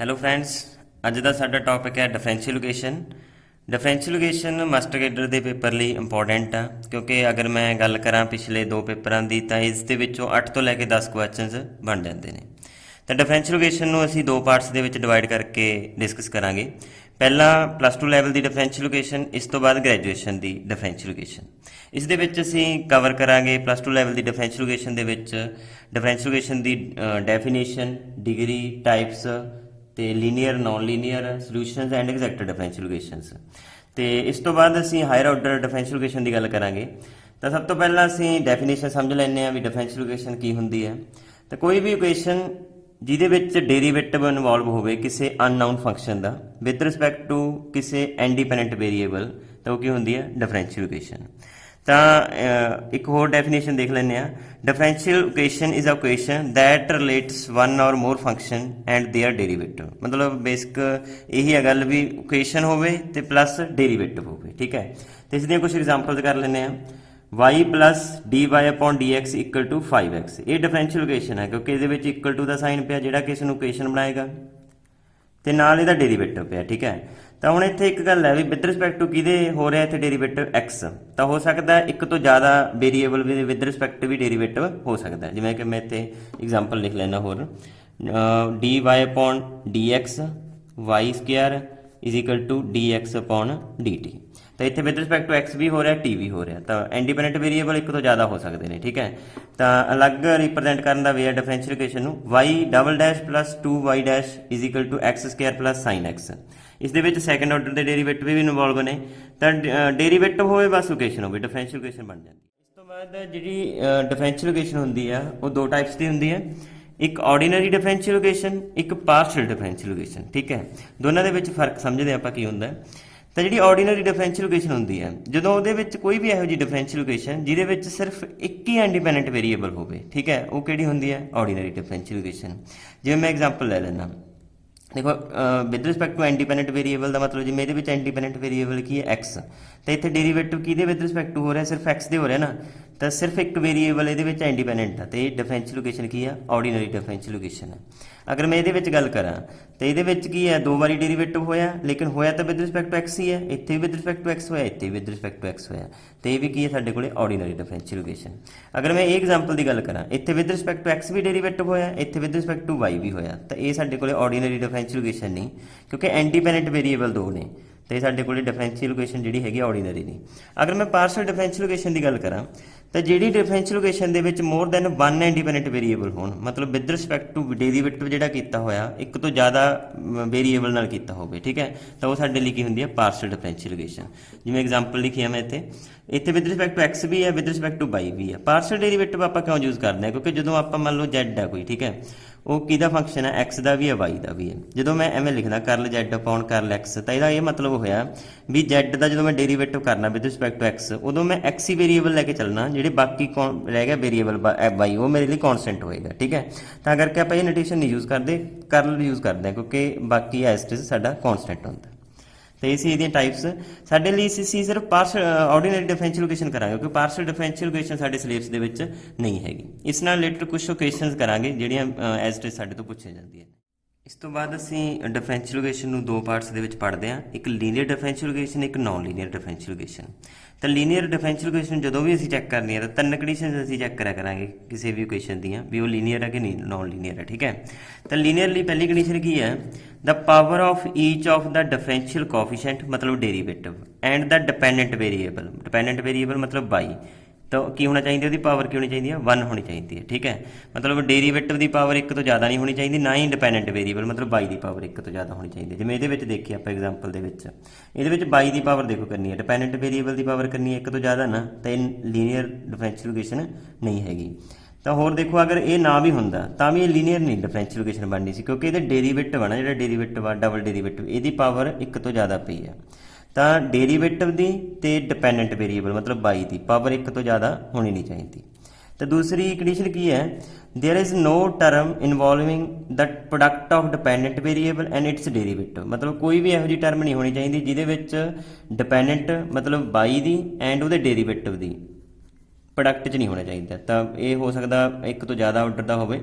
Hello friends, ਅੱਜ ਦਾ ਸਾਡਾ topic ਹੈ ਡਿਫਰੈਂਸ਼ੀਏਸ਼ਨ। ਡਿਫਰੈਂਸ਼ੀਏਸ਼ਨ ਮਾਸਟਰ ਕੇਡਰ ਦੇ ਪੇਪਰ ਲਈ ਇੰਪੋਰਟੈਂਟ ਆ, ਕਿਉਂਕਿ ਅਗਰ ਮੈਂ ਗੱਲ ਕਰਾਂ ਪਿਛਲੇ 2 ਪੇਪਰਾਂ ਦੀ ਤਾਂ ਇਸ ਦੇ ਵਿੱਚੋਂ 8 ਤੋਂ ਲੈ ਕੇ 10 ਕੁਐਸਚਨਸ ਬਣ ਜਾਂਦੇ ਨੇ। ਤਾਂ ਡਿਫਰੈਂਸ਼ੀਏਸ਼ਨ ਨੂੰ ਅਸੀਂ 2 ਪਾਰਟਸ ਦੇ ਵਿੱਚ ਡਿਵਾਈਡ ਕਰਕੇ ਡਿਸਕਸ ਕਰਾਂਗੇ। ਪਹਿਲਾਂ +2 ਲੈਵਲ ਦੀ ਡਿਫਰੈਂਸ਼ੀਏਸ਼ਨ, ਇਸ ਤੋਂ ਬਾਅਦ ਗ੍ਰੈਜੂਏਸ਼ਨ ਦੀ ਡਿਫਰੈਂਸ਼ੀਏਸ਼ਨ। ਇਸ ਦੇ ਵਿੱਚ ਅਸੀਂ ਕਵਰ ਕਰਾਂਗੇ +2 ਲੈਵਲ ਦੀ ਡਿਫਰੈਂਸ਼ੀਏਸ਼ਨ ਦੇ ਵਿੱਚ ਡਿਫਰੈਂਸ਼ੀਏਸ਼ਨ ਦੀ ਡੈਫੀਨੇਸ਼ਨ, ਡਿਗਰੀ, ਟਾਈਪਸ ਤੇ linear, non linear solutions and exact differentiations. ਤੇ ਇਸ ਤੋਂ ਬਾਅਦ ਅਸੀਂ ਹਾਇਰ ਆਰਡਰ ਡਿਫਰੈਂਸ਼ੀਏਸ਼ਨ ਦੀ ਗੱਲ ਕਰਾਂਗੇ। ਤਾਂ ਸਭ ਤੋਂ ਪਹਿਲਾਂ ਅਸੀਂ ਡੈਫੀਨੇਸ਼ਨ ਸਮਝ ਲੈਂਦੇ ਹਾਂ ਵੀ ਡਿਫਰੈਂਸ਼ੀਏਸ਼ਨ ਕੀ ਹੁੰਦੀ ਹੈ। ਤਾਂ ਕੋਈ ਵੀ ਇਕੁਏਸ਼ਨ ਜਿਹਦੇ ਵਿੱਚ ਡੇਰੀਵੇਟਿਵ ਇਨਵੋਲਵ ਹੋਵੇ ਕਿਸੇ ਅਨਨਾਊਨ ਫੰਕਸ਼ਨ ਦਾ ਵਿਦ ਰਿਸਪੈਕਟ ਟੂ ਕਿਸੇ ਇੰਡੀਪੈਂਡੈਂਟ ਵੇਰੀਏਬਲ, ਤਾਂ ਉਹ ਕੀ ਹੁੰਦੀ ਹੈ? ਡਿਫਰੈਂਸ਼ੀਏਸ਼ਨ। ਤਾਂ ਇੱਕ ਹੋਰ ਡੈਫੀਨੇਸ਼ਨ ਦੇਖ ਲੈਂਦੇ ਹਾਂ। Differential equation is a equation that relates one or more function and their derivative. ਮਤਲਬ ਬੇਸਿਕ ਇਹੀ ਹੈ ਗੱਲ ਵੀ ਇਕੁਏਸ਼ਨ ਹੋਵੇ ਤੇ ਪਲੱਸ ਡੇਰੀਵੇਟਿਵ ਹੋਵੇ, ਠੀਕ ਹੈ। ਤੇ ਇਸ ਦੀਆਂ ਕੁਝ ਐਗਜ਼ਾਮਪਲਸ ਕਰ ਲੈਂਦੇ ਹਾਂ। y plus dy upon dx equal to 5x। ਇਹ ਡਿਫਰੈਂਸ਼ੀਅਲ ਇਕੁਏਸ਼ਨ ਹੈ ਕਿਉਂਕਿ ਇਹਦੇ ਵਿੱਚ ਇਕੁਅਲ ਟੂ ਦਾ ਸਾਈਨ ਪਿਆ ਜਿਹੜਾ ਕਿ ਇਸ ਨੂੰ ਇਕੁਏਸ਼ਨ ਬਣਾਏਗਾ ਤੇ ਨਾਲ ਇਹਦਾ ਡੇਰੀਵੇਟਿਵ ਪਿਆ, ਠੀਕ ਹੈ। ਤਾਂ ਹੁਣ ਇੱਥੇ ਇੱਕ ਗੱਲ ਹੈ ਵੀ ਵਿਦ ਰਿਸਪੈਕਟ ਟੂ ਕਿਹਦੇ ਹੋ ਰਿਹਾ ਇੱਥੇ ਡੇਰੀਵੇਟਿਵ? x। ਤਾਂ ਹੋ ਸਕਦਾ ਇੱਕ ਤੋਂ ਜ਼ਿਆਦਾ ਵੇਰੀਏਬਲ ਵਿਦ ਰਿਸਪੈਕਟ ਵੀ ਡੇਰੀਵੇਟਿਵ ਹੋ ਸਕਦਾ, ਜਿਵੇਂ ਕਿ ਮੈਂ ਇੱਥੇ ਐਗਜ਼ਾਮਪਲ ਲਿਖ ਲੈਣਾ ਹੋਰ। dy upon dx y square is equal to dx upon dt। ਤਾਂ ਇੱਥੇ ਵਿਦ ਰਿਸਪੈਕਟ ਟੂ x ਵੀ ਹੋ ਰਿਹਾ, t ਵੀ ਹੋ ਰਿਹਾ। ਤਾਂ ਇੰਡੀਪੈਂਡੈਂਟ ਵੇਰੀਏਬਲ ਇੱਕ ਤੋਂ ਜ਼ਿਆਦਾ ਹੋ ਸਕਦੇ ਨੇ, ਠੀਕ ਹੈ। ਤਾਂ ਅਲੱਗ ਰਿਪਰੈਜ਼ੈਂਟ ਕਰਨ ਦਾ ਵੇ ਹੈ ਡਿਫਰੈਂਸ਼ੀਅਲ ਇਕੁਏਸ਼ਨ ਨੂੰ। y double dash plus 2y dash is equal to x square plus sine x। ਇਸ ਦੇ ਵਿੱਚ ਸੈਕੰਡ ਆਰਡਰ ਦੇ ਡੇਰੀਵੇਟਿਵ ਵੀ ਇਨਵੋਲਵ ਨੇ। ਤਾਂ ਡੇਰੀਵੇਟਿਵ ਹੋਵੇ ਬਸ ਇਕੁਏਸ਼ਨ ਹੋਵੇ, ਡਿਫਰੈਂਸ਼ੀਅਲ ਇਕੁਏਸ਼ਨ ਬਣ ਜਾਂਦੀ। ਇਸ ਤੋਂ ਬਾਅਦ ਜਿਹੜੀ ਡਿਫਰੈਂਸ਼ੀਅਲ ਇਕੁਏਸ਼ਨ ਹੁੰਦੀ ਆ ਉਹ 2 ਟਾਈਪਸ ਦੀ ਹੁੰਦੀ ਹੈ। ਇੱਕ ਆਰਡੀਨਰੀ ਡਿਫਰੈਂਸ਼ੀਅਲ ਇਕੁਏਸ਼ਨ, ਇੱਕ ਪਾਰਸ਼ਲ ਡਿਫਰੈਂਸ਼ੀਅਲ ਇਕੁਏਸ਼ਨ, ਠੀਕ ਹੈ। ਦੋਨਾਂ ਦੇ ਵਿੱਚ ਫਰਕ ਸਮਝਦੇ ਆਪਾਂ ਕੀ ਹੁੰਦਾ। ਤਾਂ ਜਿਹੜੀ ਆਰਡੀਨਰੀ ਡਿਫਰੈਂਸ਼ੀਅਲ ਇਕੁਏਸ਼ਨ ਹੁੰਦੀ ਹੈ, ਜਦੋਂ ਉਹਦੇ ਵਿੱਚ ਕੋਈ ਵੀ ਇਹੋ ਜਿਹੀ ਡਿਫਰੈਂਸ਼ੀਅਲ ਇਕੁਏਸ਼ਨ ਜਿਹਦੇ ਵਿੱਚ ਸਿਰਫ ਇੱਕ ਹੀ ਇੰਡੀਪੈਂਡੈਂਟ ਵੇਰੀਏਬਲ ਹੋਵੇ, ਠੀਕ ਹੈ, ਉਹ ਕਿਹੜੀ ਹੁੰਦੀ ਹੈ? Ordinary differential equation. ਜਿਵੇਂ ਮੈਂ ਐਗਜ਼ਾਮਪਲ ਲੈ ਲੈਂਦਾ, ਦੇਖੋ with respect to independent variable ਦਾ ਮਤਲਬ ਜਿਵੇਂ ਇਹਦੇ ਵਿੱਚ ਇੰਡੀਪੈਂਡੈਂਟ ਵੇਰੀਏਬਲ ਕੀ ਹੈ? x। ਤਾਂ ਇੱਥੇ ਡੇਰੀਵੇਟਿਵ ਕਿਹਦੇ ਵਿਦ ਰਿਸਪੈਕਟ ਟੂ ਹੋ ਰਿਹਾ? ਸਿਰਫ x ਦੇ ਹੋ ਰਿਹਾ ਨਾ। ਤਾਂ ਸਿਰਫ ਇੱਕ ਵੇਰੀਏਬਲ ਇਹਦੇ ਵਿੱਚ ਇੰਡੀਪੈਂਡੈਂਟ ਆ ਤੇ ਇਹ ਡਿਫਰੈਂਸ਼ੀਅਲ ਇਕੁਏਸ਼ਨ ਕੀ ਆ? ਆਰਡੀਨਰੀ ਡਿਫਰੈਂਸ਼ੀਅਲ ਇਕੁਏਸ਼ਨ ਹੈ। ਅਗਰ ਮੈਂ ਇਹਦੇ ਵਿੱਚ ਗੱਲ ਕਰਾਂ ਤਾਂ ਇਹਦੇ ਵਿੱਚ ਕੀ ਹੈ? 2 ਵਾਰੀ ਡੇਰੀਵੇਟਿਵ ਹੋਇਆ, ਲੇਕਿਨ ਹੋਇਆ ਤਾਂ ਵਿਦ ਰਿਸਪੈਕਟ ਟੂ x ਹੀ ਹੈ। ਇੱਥੇ ਵੀ ਵਿਦ ਰਿਸਪੈਕਟ ਟੂ x ਹੋਇਆ, ਇੱਥੇ ਵੀ ਵਿਦ ਰਿਸਪੈਕਟ ਟੂ x ਹੋਇਆ। ਤੇ ਇਹ ਵੀ ਕੀ ਹੈ ਸਾਡੇ ਕੋਲੇ? Ordinary differential equation. ਅਗਰ ਮੈਂ ਇਹ ਐਗਜ਼ਾਮਪਲ ਦੀ ਗੱਲ ਕਰਾਂ, ਇੱਥੇ ਵਿਦ ਰਿਸਪੈਕਟ ਟੂ x ਵੀ ਡੇਰੀਵੇਟਿਵ ਹੋਇਆ, ਇੱਥੇ ਵਿਦ ਰਿਸਪੈਕਟ ਟੂ y ਵੀ ਹੋਇਆ, ਤਾਂ ਇਹ ਸਾਡੇ ਕੋਲੇ ਆਰਡੀਨਰੀ ਡਿਫਰੈਂਸ਼ੀਅਲ ਇਕੁਏਸ਼ਨ ਨਹੀਂ, ਕਿਉਂਕਿ ਇੰਡੀਪੈਂਡੈਂਟ ਵੇਰੀਏਬਲ 2 ਨੇ ਤੇ ਸਾਡੇ ਕੋਲੇ ਡਿਫਰੈਂਸ਼ੀਅਲ ਇਕੁਏਸ਼ਨ ਜਿਹੜੀ ਹੈਗੀ ਆਰਡੀਨਰੀ ਨਹੀਂ। ਅਗਰ ਮੈਂ ਪਾਰਸ਼ਲ ਡਿਫਰੈਂਸ਼ੀਅਲ ਇਕੁਏਸ਼ਨ ਦੀ ਗੱਲ ਕਰਾਂ ਤਾਂ ਜਿਹੜੀ ਡਿਫਰੈਂਸ਼ੀਅਲ ਇਕੁਏਸ਼ਨ ਦੇ ਵਿੱਚ ਮੋਰ ਦੈਨ 1 ਇੰਡੀਪੈਂਡੈਂਟ ਵੇਰੀਏਬਲ ਹੋਣ, ਮਤਲਬ ਵਿਦ ਰਿਸਪੈਕਟ ਟੂ ਡੇਰੀਵੇਟਿਵ ਜਿਹੜਾ ਕੀਤਾ ਹੋਇਆ ਇੱਕ ਤੋਂ ਜ਼ਿਆਦਾ ਵੇਰੀਏਬਲ ਨਾਲ ਕੀਤਾ ਹੋਵੇ, ਠੀਕ ਹੈ, ਤਾਂ ਉਹ ਸਾਡੇ ਲਈ ਕੀ ਹੁੰਦੀ ਹੈ? Partial differential equation. ਜਿਵੇਂ ਐਗਜ਼ਾਮਪਲ ਲਿਖੀ ਹੈ ਮੈਂ ਇੱਥੇ ਵਿਦ ਰਿਸਪੈਕਟ ਟੂ x ਵੀ ਹੈ, ਵਿਦ ਰਿਸਪੈਕਟ ਟੂ y ਵੀ ਹੈ। ਪਾਰਸ਼ਲ ਡੇਰੀਵੇਟਿਵ ਆਪਾਂ ਕਿਉਂ ਯੂਜ਼ ਕਰਦੇ ਹਾਂ? ਕਿਉਂਕਿ ਜਦੋਂ ਆਪਾਂ ਮੰਨ ਲਓ z ਹੈ ਕੋਈ, ਠੀਕ ਹੈ, ਉਹ ਕਿਹਦਾ ਫੰਕਸ਼ਨ ਹੈ? x ਦਾ ਵੀ ਹੈ, y ਦਾ ਵੀ ਹੈ। ਜਦੋਂ ਮੈਂ ਐਵੇਂ ਲਿਖਦਾ ਕਰਲ z ਅਪੋਨ ਕਰਲ x, ਤਾਂ ਇਹਦਾ ਇਹ ਮਤਲਬ ਹੋਇਆ ਵੀ z ਦਾ ਜਦੋਂ ਮੈਂ ਡੇਰੀਵੇਟਿਵ ਕਰਨਾ ਵਿਦ ਰਿਸਪੈਕਟ ਟੂ x, ਉਦੋਂ ਮੈਂ x ਹੀ ਵੇਰੀਏਬਲ ਲੈ ਕੇ ਚੱਲਣਾ, ਜਿਹੜੇ ਬਾਕੀ ਰਹਿ ਗਿਆ ਵੇਰੀਏਬਲ y ਉਹ ਮੇਰੇ ਲਈ ਕੌਨਸਟੈਂਟ ਹੋਏਗਾ, ਠੀਕ ਹੈ। ਤਾਂ ਕਰਕੇ ਆਪਾਂ ਇਹ ਨੋਟੇਸ਼ਨ ਨਹੀਂ ਯੂਜ਼ ਕਰਦੇ, ਕਰਲ ਯੂਜ਼ ਕਰਦੇ ਹਾਂ, ਕਿਉਂਕਿ ਬਾਕੀ ਐਸ ਇਟ ਇਜ਼ ਸਾਡਾ ਕੌਨਸਟੈਂਟ ਹੁੰਦਾ। ਤੇ ਇਹ ਸੀ ਇਹਦੀਆਂ ਟਾਈਪਸ। ਸਾਡੇ ਲਈ ਅਸੀਂ ਸਿਰਫ ਪਾਰਸ਼ਲ ਆਰਡੀਨਰੀ ਡਿਫਰੈਂਸ਼ੀਅਲ ਇਕੁਏਸ਼ਨ ਕਰਾਂਗੇ, ਕਿਉਂਕਿ ਪਾਰਸ਼ਲ ਡਿਫਰੈਂਸ਼ੀਅਲ ਇਕੁਏਸ਼ਨ ਸਾਡੇ ਸਿਲੇਬਸ ਦੇ ਵਿੱਚ ਨਹੀਂ ਹੈਗੀ। ਇਸ ਨਾਲ ਰਿਲੇਟਡ ਕੁਝ ਇਕੁਏਸ਼ਨਸ ਕਰਾਂਗੇ ਜਿਹੜੀਆਂ ਐਜ਼ ਇਟ ਇਜ਼ ਸਾਡੇ ਤੋਂ ਪੁੱਛੀਆਂ ਜਾਂਦੀਆਂ ਨੇ। ਇਸ ਤੋਂ ਬਾਅਦ ਅਸੀਂ ਡਿਫਰੈਂਸ਼ੀਅਲ ਇਕੁਏਸ਼ਨ ਨੂੰ 2 ਪਾਰਟਸ ਦੇ ਵਿੱਚ ਪੜ੍ਹਦੇ ਹਾਂ, ਇੱਕ ਲੀਨੀਅਰ ਡਿਫਰੈਂਸ਼ੀਅਲ ਇਕੁਏਸ਼ਨ, ਇੱਕ ਨॉन ਲੀਨੀਅਰ ਡਿਫਰੈਂਸ਼ੀਅਲ ਇਕੁਏਸ਼ਨ। ਤਾਂ ਲੀਨੀਅਰ ਡਿਫਰੈਂਸ਼ੀਅਲ ਇਕੁਏਸ਼ਨ ਜਦੋਂ ਵੀ ਅਸੀਂ ਚੈੱਕ ਕਰਨੀ ਹੈ ਤਾਂ 3 ਕੰਡੀਸ਼ਨਸ ਅਸੀਂ ਚੈੱਕ ਕਰਿਆ ਕਰਾਂਗੇ ਕਿਸੇ ਵੀ ਇਕੁਏਸ਼ਨ ਦੀਆਂ ਵੀ ਉਹ ਲੀਨੀਅਰ ਹੈ ਕਿ ਨਹੀਂ, ਨॉन ਲੀਨੀਅਰ ਹੈ, ਠੀਕ ਹੈ। ਤਾਂ ਲੀਨੀਅਰ ਲਈ ਪਹਿਲੀ ਕੰਡੀਸ਼ਨ ਕੀ ਹੈ? The power of each of the differential coefficient ਮਤਲਬ derivative and the dependent variable ਮਤਲਬ y। ਤਾਂ ਕੀ ਹੋਣਾ ਚਾਹੀਦਾ? ਉਹਦੀ ਪਾਵਰ ਕੀ ਹੋਣੀ ਚਾਹੀਦੀ ਹੈ? 1 ਹੋਣੀ ਚਾਹੀਦੀ ਹੈ, ਠੀਕ ਹੈ। ਮਤਲਬ ਡੇਰੀਵੇਟਿਵ ਦੀ ਪਾਵਰ 1 ਤੋਂ ਜ਼ਿਆਦਾ ਨਹੀਂ ਹੋਣੀ ਚਾਹੀਦੀ, ਨਾ ਹੀ ਡਿਪੈਂਡੈਂਟ ਵੇਰੀਏਬਲ ਮਤਲਬ y ਦੀ ਪਾਵਰ 1 ਤੋਂ ਜ਼ਿਆਦਾ ਹੋਣੀ ਚਾਹੀਦੀ ਹੈ। ਜਿਵੇਂ ਇਹਦੇ ਵਿੱਚ ਦੇਖੀਏ ਆਪਾਂ ਐਗਜ਼ਾਮਪਲ ਦੇ ਵਿੱਚ, ਇਹਦੇ ਵਿੱਚ y ਦੀ ਪਾਵਰ ਦੇਖੋ ਕਰਨੀ ਹੈ, ਡਿਪੈਂਡੈਂਟ ਵੇਰੀਏਬਲ ਦੀ ਪਾਵਰ ਕਰਨੀ ਹੈ 1 ਤੋਂ ਜ਼ਿਆਦਾ ਨਾ, ਤਾਂ ਇਹ ਲੀਨੀਅਰ ਡਿਫਰੈਂਸ਼ੀਅਲ ਇਕੁਏਸ਼ਨ ਨਹੀਂ ਹੈਗੀ। ਤਾਂ ਹੋਰ ਦੇਖੋ ਅਗਰ ਇਹ ਨਾ ਵੀ ਹੁੰਦਾ ਤਾਂ ਵੀ ਇਹ ਲੀਨੀਅਰ ਨਹੀਂ ਡਿਫਰੈਂਸ਼ੀਅਲ ਇਕੁਏਸ਼ਨ ਬਣਨੀ ਸੀ, ਕਿਉਂਕਿ ਇਹਦੇ ਡੇਰੀਵੇਟਿਵ ਆ ਨਾ, ਜਿਹੜਾ ਡੇਰੀਵੇਟਿਵ ਆ ਡਬਲ ਡੇਰੀਵੇਟਿਵ, ਇਹਦੀ ਪਾਵਰ 1 ਤੋਂ ਜ਼ਿਆਦਾ ਪਈ ਹੈ। ਤਾਂ ਡੇਰੀਵੇਟਿਵ ਦੀ ਤੇ ਡਿਪੈਂਡੈਂਟ ਵੇਰੀਏਬਲ ਮਤਲਬ y ਦੀ ਪਾਵਰ 1 ਤੋਂ ਜ਼ਿਆਦਾ ਹੋਣੀ ਨਹੀਂ ਚਾਹੀਦੀ। ਤਾਂ ਦੂਸਰੀ ਕੰਡੀਸ਼ਨ ਕੀ ਹੈ? There is no term involving the product of dependent variable and its derivative. ਮਤਲਬ ਕੋਈ ਵੀ ਇਹੋ ਜਿਹੀ ਟਰਮ ਨਹੀਂ ਹੋਣੀ ਚਾਹੀਦੀ ਜਿਹਦੇ ਵਿੱਚ ਡਿਪੈਂਡੈਂਟ ਮਤਲਬ y ਦੀ ਐਂਡ ਉਹਦੇ ਡੇਰੀਵੇਟਿਵ ਦੀ ਪ੍ਰੋਡਕਟ 'ਚ ਨਹੀਂ ਹੋਣਾ ਚਾਹੀਦਾ। ਤਾਂ ਇਹ ਹੋ ਸਕਦਾ 1 ਤੋਂ ਜ਼ਿਆਦਾ ਆਰਡਰ ਦਾ ਹੋਵੇ,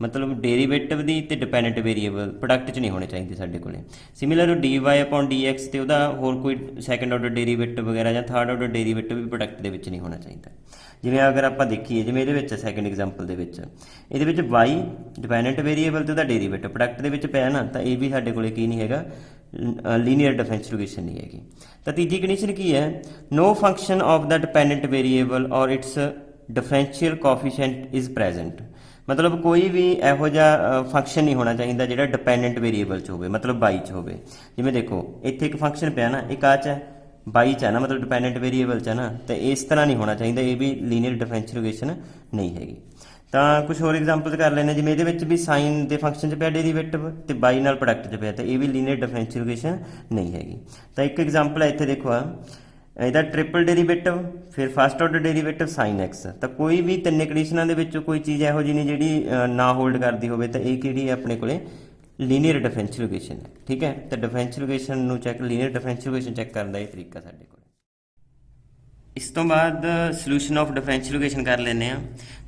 मतलब डेरीवेटिव ਦੀ ਤੇ ਡਿਪੈਂਡੈਂਟ ਵੇਰੀਏਬਲ ਪ੍ਰੋਡਕਟ 'ਚ ਨਹੀਂ ਹੋਣੇ ਚਾਹੀਦੇ ਸਾਡੇ ਕੋਲੇ। ਸਿਮਿਲਰ dy/dx ਤੇ ਉਹਦਾ ਹੋਰ ਕੋਈ ਸੈਕੰਡ ਆਰਡਰ ਡੇਰੀਵੇਟਿਵ ਵਗੈਰਾ ਜਾਂ ਥਰਡ ਆਰਡਰ ਡੇਰੀਵੇਟਿਵ ਵੀ ਪ੍ਰੋਡਕਟ ਦੇ ਵਿੱਚ ਨਹੀਂ ਹੋਣਾ ਚਾਹੀਦਾ। ਜਿਵੇਂ ਅਗਰ ਆਪਾਂ ਦੇਖੀਏ, ਜਿਵੇਂ ਇਹਦੇ ਵਿੱਚ ਸੈਕੰਡ ਐਗਜ਼ਾਮਪਲ ਦੇ ਵਿੱਚ ਇਹਦੇ ਵਿੱਚ y ਡਿਪੈਂਡੈਂਟ ਵੇਰੀਏਬਲ ਤੇ ਉਹਦਾ ਡੇਰੀਵੇਟਿਵ ਪ੍ਰੋਡਕਟ ਦੇ ਵਿੱਚ ਪਿਆ ਨਾ, ਤਾਂ ਇਹ ਵੀ ਸਾਡੇ ਕੋਲੇ ਕੀ ਨਹੀਂ ਹੈਗਾ, ਲੀਨੀਅਰ ਡਿਫਰੈਂਸ਼ੀਏਸ਼ਨ ਨਹੀਂ ਹੈਗੀ। ਤਾਂ ਤੀਜੀ ਕੰਡੀਸ਼ਨ ਕੀ ਹੈ, no function of the dependent variable or its differential coefficient is present। ਮਤਲਬ ਕੋਈ ਵੀ ਇਹੋ ਜਿਹਾ ਫੰਕਸ਼ਨ ਨਹੀਂ ਹੋਣਾ ਚਾਹੀਦਾ ਜਿਹੜਾ ਡਿਪੈਂਡੈਂਟ ਵੇਰੀਏਬਲ 'ਚ ਹੋਵੇ, ਮਤਲਬ y 'ਚ ਹੋਵੇ। ਜਿਵੇਂ ਦੇਖੋ ਇੱਥੇ ਇੱਕ ਫੰਕਸ਼ਨ ਪਿਆ ਨਾ, ਇੱਕ ਆ 'ਚ ਹੈ, y 'ਚ ਹੈ ਨਾ, ਮਤਲਬ ਡਿਪੈਂਡੈਂਟ ਵੇਰੀਏਬਲ 'ਚ ਹੈ ਨਾ, ਤੇ ਇਸ ਤਰ੍ਹਾਂ ਨਹੀਂ ਹੋਣਾ ਚਾਹੀਦਾ, ਇਹ ਵੀ ਲੀਨੀਅਰ ਡਿਫਰੈਂਸ਼ੀਏਸ਼ਨ ਨਹੀਂ ਹੈਗੀ। ਤਾਂ ਕੁਝ ਹੋਰ ਐਗਜ਼ਾਮਪਲ ਕਰ ਲੈਂਦੇ, ਜਿਵੇਂ ਇਹਦੇ ਵਿੱਚ ਵੀ ਸਾਈਨ ਦੇ ਫੰਕਸ਼ਨ 'ਚ ਪਿਆ ਡੇਰੀਵੇਟਿਵ ਤੇ y ਨਾਲ ਪ੍ਰੋਡਕਟ 'ਚ ਪਿਆ, ਤਾਂ ਇਹ ਵੀ ਲੀਨੀਅਰ ਡਿਫਰੈਂਸ਼ੀਏਸ਼ਨ ਨਹੀਂ ਹੈਗੀ। ਤਾਂ ਇੱਕ ਐਗਜ਼ਾਮਪਲ ਹੈ ਇੱਥੇ ਦੇਖੋ, ਆ ਇਹਦਾ ਟ੍ਰਿਪਲ ਡੇਰੀਵੇਟਿਵ, ਫਿਰ ਫਸਟ ਆਰਡਰ ਡੇਰੀਵੇਟਿਵ ਸਾਈਨ ਐਕਸ। ਤਾਂ ਕੋਈ ਵੀ ਤਿੰਨ ਕੰਡੀਸ਼ਨਾਂ ਦੇ ਵਿੱਚੋਂ ਕੋਈ ਚੀਜ਼ ਇਹੋ ਜਿਹੀ ਨਹੀਂ ਜਿਹੜੀ ਨਾ ਹੋਲਡ ਕਰਦੀ ਹੋਵੇ, ਤਾਂ ਇਹ ਕਿਹੜੀ ਹੈ ਆਪਣੇ ਕੋਲੇ, ਲੀਨੀਅਰ ਡਿਫਰੈਂਸ਼ੀਏਸ਼ਨ ਹੈ। ਠੀਕ ਹੈ, ਤਾਂ ਡਿਫਰੈਂਸ਼ੀਏਸ਼ਨ ਨੂੰ ਚੈੱਕ, ਲੀਨੀਅਰ ਡਿਫਰੈਂਸ਼ੀਏਸ਼ਨ ਚੈੱਕ ਕਰਨ ਦਾ ਇਹ ਤਰੀਕਾ ਸਾਡੇ ਕੋਲ। ਇਸ ਤੋਂ ਬਾਅਦ ਸੋਲੂਸ਼ਨ ਆਫ ਡਿਫਰੈਂਸ਼ੀਏਸ਼ਨ ਕਰ ਲੈਂਦੇ ਹਾਂ।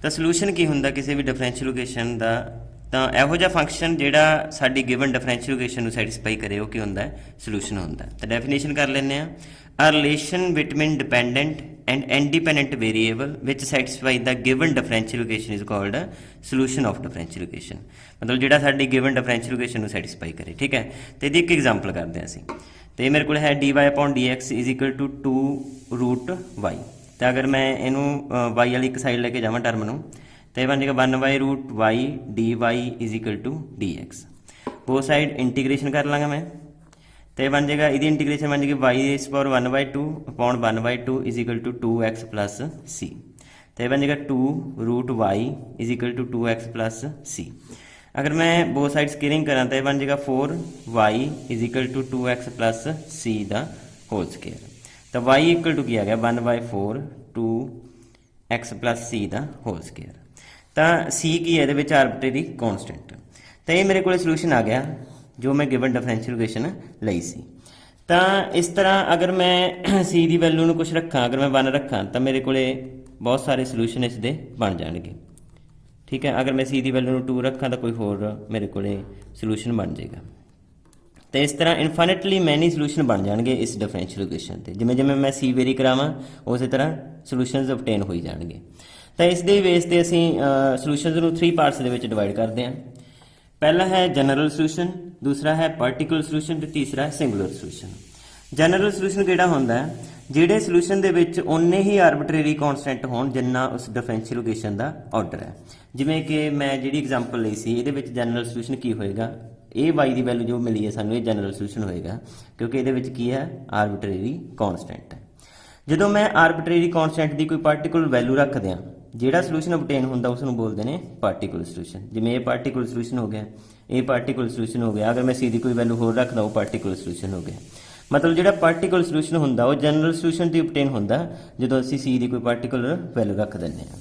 ਤਾਂ ਸੋਲੂਸ਼ਨ ਕੀ ਹੁੰਦਾ ਕਿਸੇ ਵੀ ਡਿਫਰੈਂਸ਼ੀਏਸ਼ਨ ਦਾ, ਤਾਂ ਇਹੋ ਜਿਹਾ ਫੰਕਸ਼ਨ ਜਿਹੜਾ ਸਾਡੀ ਗਿਵਨ ਡਿਫਰੈਂਸ਼ੀਏਸ਼ਨ ਨੂੰ ਸੈਟੀਸਫਾਈ ਕਰੇ, ਉਹ ਕੀ ਹੁੰਦਾ ਹੈ, ਸੋਲੂਸ਼ਨ ਹੁੰਦਾ। ਤਾਂ ਡੈਫੀਨੇਸ਼ਨ ਕਰ ਲੈਂਦੇ ਹਾਂ, a relation between dependent and independent variable which satisfy the given differentiation is called a solution of differentiation। ਮਤਲਬ ਜਿਹੜਾ ਸਾਡੀ given differentiation ਨੂੰ satisfy ਕਰੇ। ਠੀਕ ਹੈ, ਤੇ ਇਹਦੀ ਇੱਕ ਐਗਜ਼ਾਮਪਲ ਕਰਦੇ ਹਾਂ ਅਸੀਂ। ਤੇ ਮੇਰੇ ਕੋਲ ਹੈ dy/dx is equal to 2√y। ਤਾਂ ਅਗਰ ਮੈਂ ਇਹਨੂੰ y ਵਾਲੀ ਇੱਕ ਸਾਈਡ ਲੈ ਕੇ ਜਾਵਾਂ ਟਰਮ ਨੂੰ, ਤਾਂ ਇਹ ਬਣ ਜਾਏਗਾ 1/√y dy is equal to dx। ਉਹ ਸਾਈਡ ਇੰਟੀਗ੍ਰੇਸ਼ਨ ਕਰ ਲਾਂਗਾ ਮੈਂ, ਤੇ ਬਣ ਜਾਏਗਾ, ਇਹਦੀ ਇੰਟੀਗ੍ਰੇਸ਼ਨ ਬਣ ਜਾਏਗੀ y⁴ 1/2 upon 1/2 is equal to 2x plus c। ਤੇ ਬਣ ਜਾਏਗਾ 2√y is equal to 2x plus c। अगर मैं बोथ साइड स्केयरिंग करा तो बन जाएगा 4y is equal to 2x plus c दा होल स्केयर। तो y इक्वल टू की आ गया 1/4 2x plus c दा होल स्केयर। तो c की है ये आर्बिट्रेरी कॉन्स्टेंट। तो ये मेरे को सोल्यूशन आ गया जो मैं गिवन डिफरेंशिएशन लई सी। तो इस तरह अगर मैं c की वैल्यू में कुछ रखा, अगर मैं 1 रखा तो मेरे को बहुत सारे सोल्यूशन इसके बन जाएंगे। ठीक है, अगर मैं c की वैल्यू 2 रखा तो कोई होर मेरे को सोल्यूशन बन जाएगा। तो इस तरह इनफाइनेटली मैनी सोल्यूशन बन जाएंगे इस डिफरेंशिएशन से। जिमें जिमें मैं c वेरी करावां उस तरह सोल्यूशनस ऑबटेन हो जाएंगे। तो इस बेस से असी सोल्यूशनस को 3 पार्ट्स के डिवाइड करते हैं। पहला है जनरल सोल्यूशन, दूसरा है पार्टिकुलर सोल्यूशन, तो तीसरा है सिंगुलर सोल्यूशन। जनरल सोल्यूशन किहड़ा हुंदा है, ਜਿਹੜੇ ਸੋਲੂਸ਼ਨ ਦੇ ਵਿੱਚ ਉਨੇ ਹੀ ਆਰਬਿਟਰੇਰੀ ਕਨਸਟੈਂਟ ਹੋਣ ਜਿੰਨਾ ਉਸ ਡਿਫਰੈਂਸ਼ੀਏਸ਼ਨ ਦਾ ਆਰਡਰ ਹੈ। ਜਿਵੇਂ ਕਿ ਮੈਂ ਜਿਹੜੀ ਐਗਜ਼ਾਮਪਲ ਲਈ ਸੀ, ਇਹਦੇ ਵਿੱਚ ਜਨਰਲ ਸੋਲੂਸ਼ਨ ਕੀ ਹੋਏਗਾ, ਇਹ y ਦੀ ਵੈਲਿਊ ਜੋ ਮਿਲੀ ਹੈ ਸਾਨੂੰ, ਇਹ ਜਨਰਲ ਸੋਲੂਸ਼ਨ ਹੋਏਗਾ ਕਿਉਂਕਿ ਇਹਦੇ ਵਿੱਚ ਕੀ ਹੈ, ਆਰਬਿਟਰੇਰੀ ਕਨਸਟੈਂਟ ਹੈ। ਜਦੋਂ ਮੈਂ ਆਰਬਿਟਰੇਰੀ ਕਨਸਟੈਂਟ ਦੀ ਕੋਈ ਪਾਰਟੀਕੂਲਰ ਵੈਲਿਊ ਰੱਖ ਦਿਆਂ, ਜਿਹੜਾ ਸੋਲੂਸ਼ਨ ਆਬਟੇਨ ਹੁੰਦਾ ਉਸ ਨੂੰ ਬੋਲਦੇ ਨੇ ਪਾਰਟੀਕੂਲਰ ਸੋਲੂਸ਼ਨ। ਜਿਵੇਂ ਇਹ ਪਾਰਟੀਕੂਲਰ ਸੋਲੂਸ਼ਨ ਹੋ ਗਿਆ, ਇਹ ਪਾਰਟੀਕੂਲਰ ਸੋਲੂਸ਼ਨ ਹੋ ਗਿਆ। ਅਗਰ ਮੈਂ c ਦੀ ਕੋਈ ਵੈਲਿਊ ਹੋਰ ਰੱਖਦਾ ਉਹ ਪਾਰਟੀਕੂਲਰ ਸੋਲੂਸ਼ਨ ਹੋ ਗਿਆ। मतलब ਜਿਹੜਾ ਪਾਰਟੀਕੂਲਰ ਸੋਲੂਸ਼ਨ ਹੁੰਦਾ ਉਹ ਜਨਰਲ ਸੋਲੂਸ਼ਨ ਦੀ ਆਬਟੇਨ ਹੁੰਦਾ ਜਦੋਂ ਅਸੀਂ c ਦੀ ਕੋਈ ਪਾਰਟੀਕੂਲਰ ਵੈਲਿਊ ਰੱਖ ਦਿੰਦੇ ਹਾਂ।